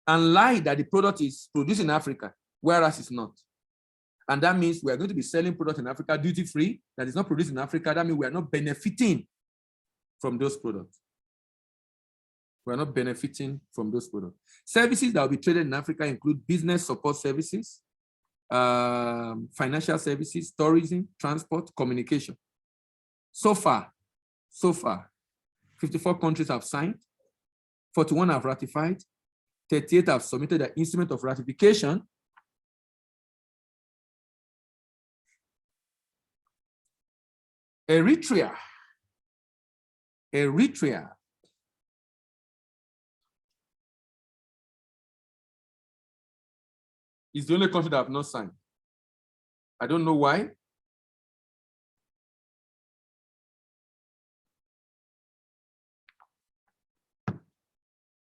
and lie that the product is produced in Africa, whereas it's not. And that means we are going to be selling products in Africa duty-free that is not produced in Africa. That means we are not benefiting from those products. We are not benefiting from those products. Services that will be traded in Africa include business support services, financial services, tourism, transport, communication. So far, 54 countries have signed, 41 have ratified, 38 have submitted an instrument of ratification. Eritrea is the only country that have not signed. I don't know why.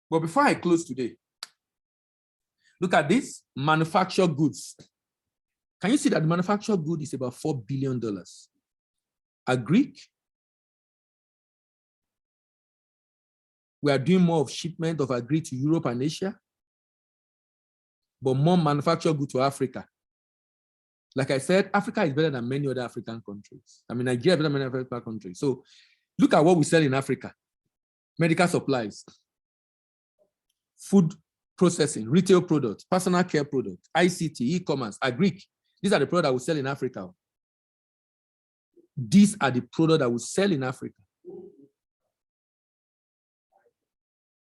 But before I close today, look at this, manufactured goods. Can you see that the manufactured good is about $4 billion? Agri, we are doing more of shipment of agri to Europe and Asia, but more manufactured good to Africa. Like I said, Africa is better than many other African countries. I mean, Nigeria is better than many African countries. So look at what we sell in Africa. Medical supplies, food processing, retail products, personal care products, ICT, e-commerce, agri. These are the products that we sell in Africa. These are the products that we sell in Africa.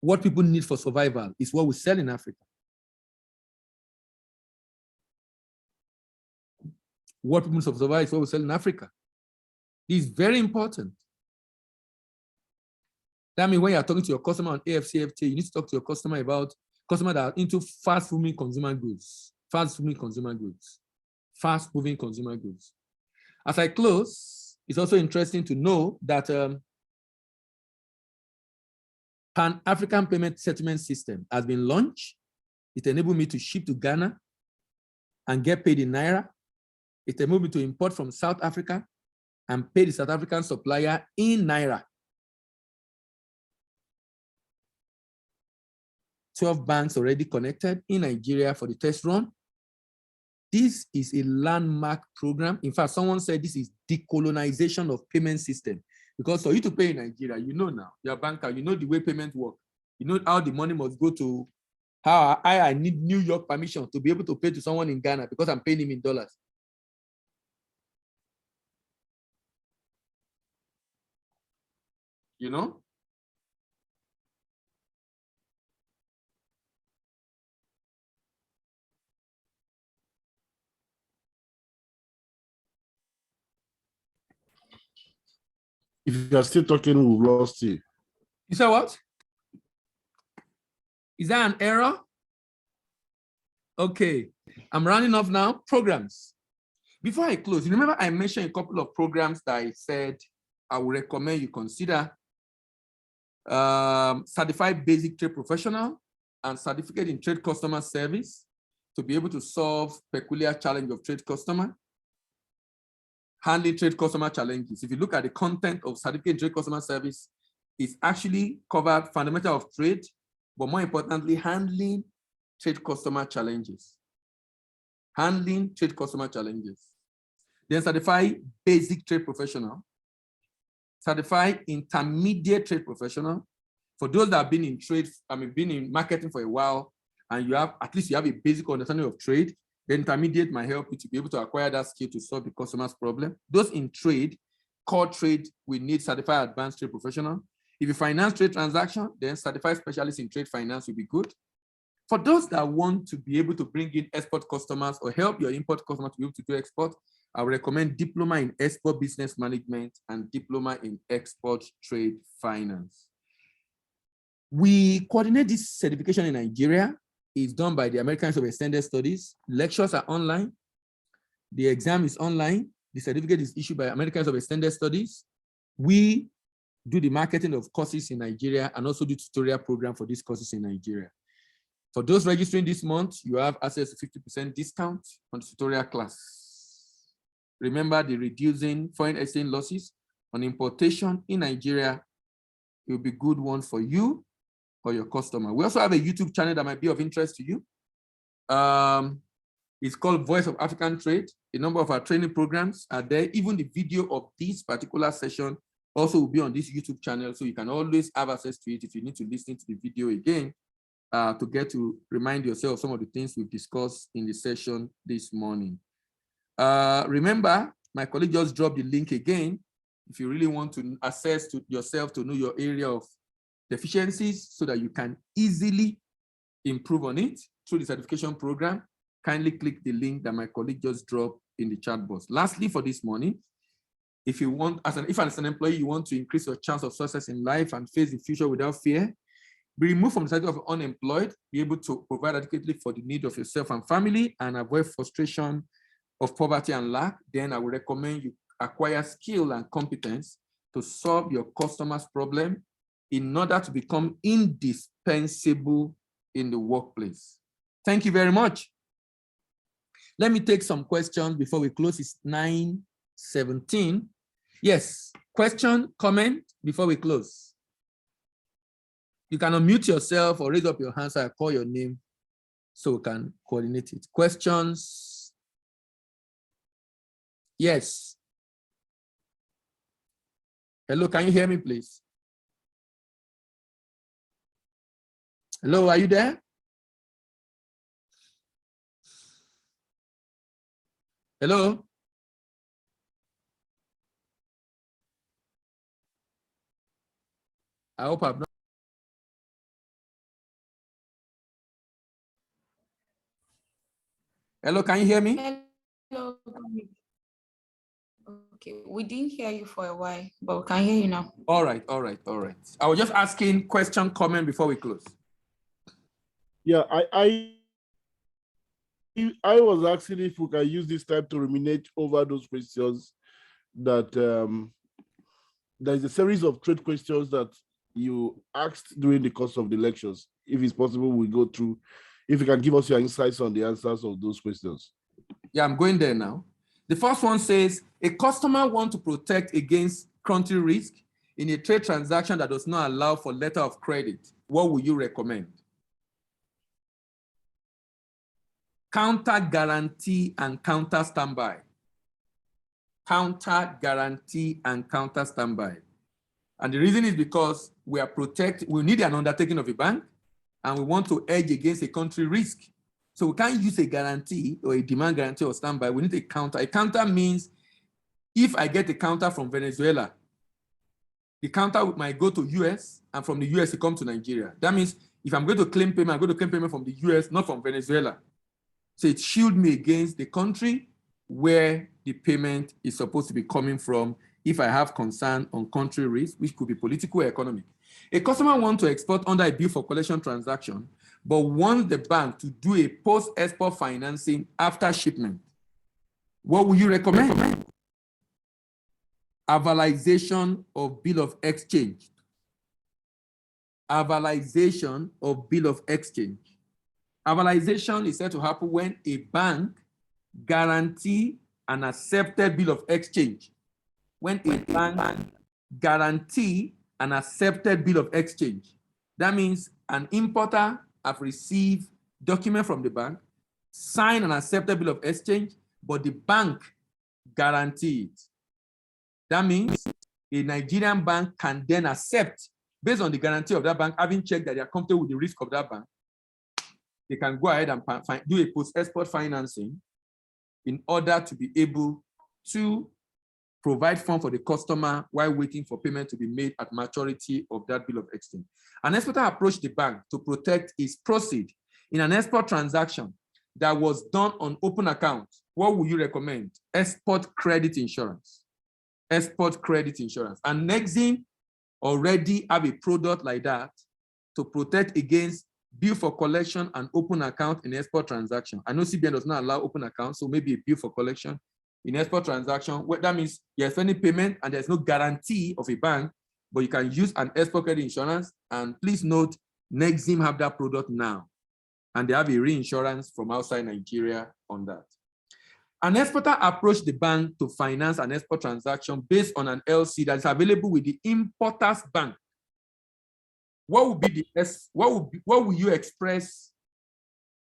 What people need for survival is what we sell in Africa. What people need for survival is what we sell in Africa. This is very important. That means when you are talking to your customer on AFCFTA, you need to talk to your customer about customers that are into fast-moving consumer goods. Fast-moving consumer goods. Fast-moving consumer goods. As I close, it's also interesting to know that Pan-African Payment Settlement System has been launched. It enabled me to ship to Ghana and get paid in Naira. It enabled me to import from South Africa and pay the South African supplier in Naira. 12 banks already connected in Nigeria for the test run. This is a landmark program. In fact, someone said this is decolonization of payment system. Because for you to pay in Nigeria, you know now, you're a banker, you know the way payments work. You know how the money must go to, how I need New York permission to be able to pay to someone in Ghana because I'm paying him in dollars. You know? If you're still talking, we've lost you. You said what? Is that an error? Okay, I'm running off now. Programs. Before I close, you remember I mentioned a couple of programs that I said I would recommend you consider. Certified Basic Trade Professional and Certificate in Trade Customer Service to be able to solve peculiar challenge of trade customer. Handling trade customer challenges. If you look at the content of Certificate in Trade Customer Service, it's actually covered fundamental of trade, but more importantly, handling trade customer challenges. Handling trade customer challenges. Then Certified Basic Trade Professional. Certified Intermediate Trade Professional. For those that have been in trade, been in marketing for a while, and you have, at least you have a basic understanding of trade, the intermediate might help you to be able to acquire that skill to solve the customer's problem. Those in trade, core trade, we need Certified Advanced Trade Professional. If you finance trade transaction, then Certified Specialist in Trade Finance will be good. For those that want to be able to bring in export customers or help your import customers to be able to do export, I would recommend Diploma in Export Business Management and Diploma in Export Trade Finance. We coordinate this certification in Nigeria. It's done by the American Institute of Extended Studies. Lectures are online. The exam is online. The certificate is issued by American Institute of Extended Studies. We do the marketing of courses in Nigeria and also do tutorial program for these courses in Nigeria. For those registering this month, you have access to 50% discount on the tutorial class. Remember the reducing foreign exchange losses on importation in Nigeria. It will be a good one for you or your customer. We also have a YouTube channel that might be of interest to you. It's called Voice of African Trade. A number of our training programs are there. Even the video of this particular session also will be on this YouTube channel, so you can always have access to it if you need to listen to the video again to get to remind yourself of some of the things we've discussed in the session this morning. Remember, my colleague just dropped the link again. If you really want to assess to yourself to know your area of deficiencies so that you can easily improve on it through the certification program, kindly click the link that my colleague just dropped in the chat box. Lastly, for this morning, if you want, as an employee, you want to increase your chance of success in life and face the future without fear, be removed from the cycle of unemployed, be able to provide adequately for the need of yourself and family, and avoid frustration of poverty and lack, then I would recommend you acquire skill and competence to solve your customer's problem in order to become indispensable in the workplace. Thank you very much. Let me take some questions before we close. It's 9:17. Yes, question, comment before we close. You can unmute yourself or raise up your hand so I call your name so we can coordinate it. Questions? Yes. Hello, can you hear me, please? Hello, are you there? Hello? I hope I've not. Hello, can you hear me? Hello. Okay, we didn't hear you for a while, but we can hear you now. All right, all right, all right. I was just asking question, comment before we close. Yeah, I was asking if we can use this time to ruminate over those questions that there's a series of trade questions that you asked during the course of the lectures. If it's possible, we go through. If you can give us your insights on the answers of those questions. Yeah, I'm going there now. The first one says, a customer wants to protect against country risk in a trade transaction that does not allow for letter of credit. What would you recommend? counter guarantee and counter standby. Counter guarantee and counter standby. And the reason is because we need an undertaking of a bank, and we want to hedge against a country risk. So we can't use a guarantee or a demand guarantee or standby. We need a counter. A counter means if I get a counter from Venezuela, the counter might go to US, and from the US it comes to Nigeria. That means if I'm going to claim payment, I'm going to claim payment from the US, not from Venezuela. So it shields me against the country where the payment is supposed to be coming from if I have concern on country risk, which could be political or economic. A customer wants to export under a bill for collection transaction, but wants the bank to do a post-export financing after shipment. What would you recommend? Validization of bill of exchange. Validization of bill of exchange. Validization is said to happen when a bank guarantee an accepted bill of exchange. When a bank guarantee an accepted bill of exchange. That means an importer have received document from the bank, sign an accepted bill of exchange, but the bank guarantee it. That means a Nigerian bank can then accept, based on the guarantee of that bank, having checked that they are comfortable with the risk of that bank, they can go ahead and do a post-export financing in order to be able to provide funds for the customer while waiting for payment to be made at maturity of that bill of exchange. An exporter approached the bank to protect his proceeds in an export transaction that was done on open account. What would you recommend? Export credit insurance. Export credit insurance. And Nexim already have a product like that to protect against bill for collection and open account in export transaction. I know CBN does not allow open account, so maybe a bill for collection in export transaction. That means you're sending payment and there's no guarantee of a bank, but you can use an export credit insurance. And please note, Nexim have that product now, and they have a reinsurance from outside Nigeria on that. An exporter approached the bank to finance an export transaction based on an LC that is available with the importer's bank. What would be what will you express?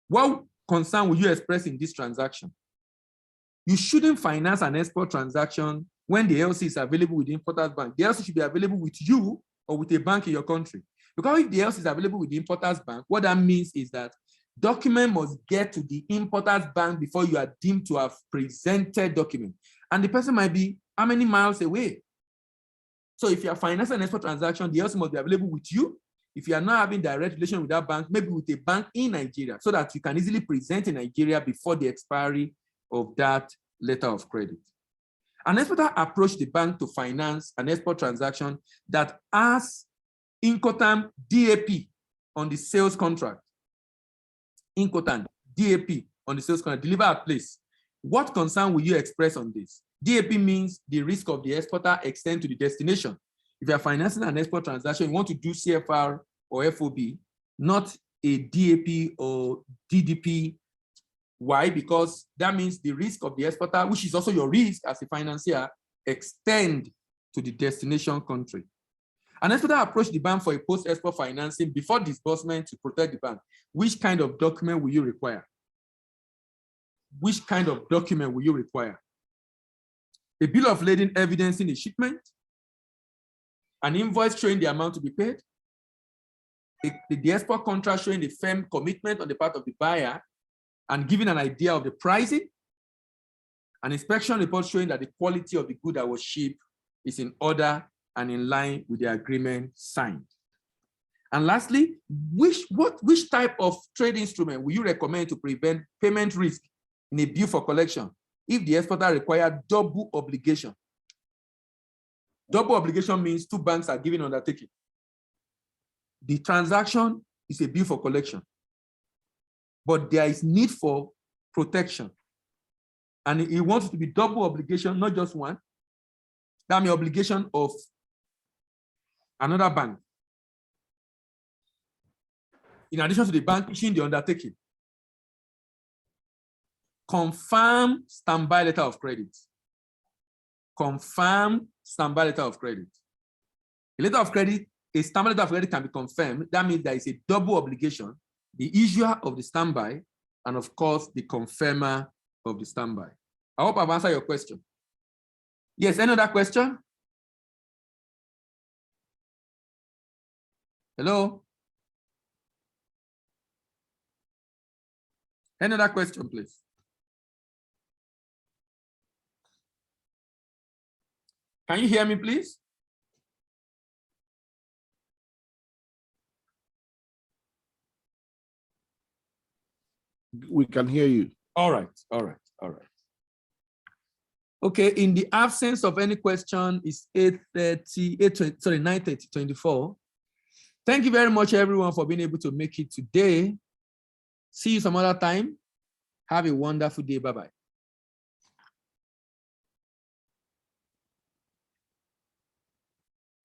What concern will you express in this transaction? You shouldn't finance an export transaction when the LC is available with the importer's bank. The LC should be available with you or with a bank in your country. Because if the LC is available with the importer's bank, what that means is that document must get to the importer's bank before you are deemed to have presented document. And the person might be how many miles away? So if you are financing an export transaction, the LC must be available with you. If you are not having direct relation with that bank, maybe with a bank in Nigeria, so that you can easily present in Nigeria before the expiry of that letter of credit. An exporter approached the bank to finance an export transaction that has Incoterm DAP on the sales contract. Incoterm DAP on the sales contract, deliver at place. What concern will you express on this? DAP means the risk of the exporter extend to the destination. If you are financing an export transaction, you want to do CFR or FOB, not a DAP or DDP. Why? Because that means the risk of the exporter, which is also your risk as a financier, extend to the destination country. An exporter approached the bank for a post-export financing before disbursement to protect the bank. Which kind of document will you require? Which kind of document will you require? A bill of lading evidencing the shipment, an invoice showing the amount to be paid, the export contract showing the firm commitment on the part of the buyer and giving an idea of the pricing, an inspection report showing that the quality of the good that was shipped is in order and in line with the agreement signed. And lastly, which type of trade instrument will you recommend to prevent payment risk in a bill for collection if the exporter requires double obligation? Double obligation means two banks are giving undertaking. The transaction is a bill for collection, but there is need for protection. And he wants it to be double obligation, not just one. That means obligation of another bank, in addition to the bank issuing the undertaking. Confirm standby letter of credit. Confirm standby letter of credit. A letter of credit, a standby letter of credit can be confirmed. That means there is a double obligation. The issuer of the standby and of course, the confirmer of the standby. I hope I've answered your question. Yes, any other question? Hello? Any other question, please? Can you hear me, please? We can hear you. All right, all right, all right. Okay, in the absence of any question, it's 9:30, 24. Thank you very much, everyone, for being able to make it today. See you some other time. Have a wonderful day. Bye-bye.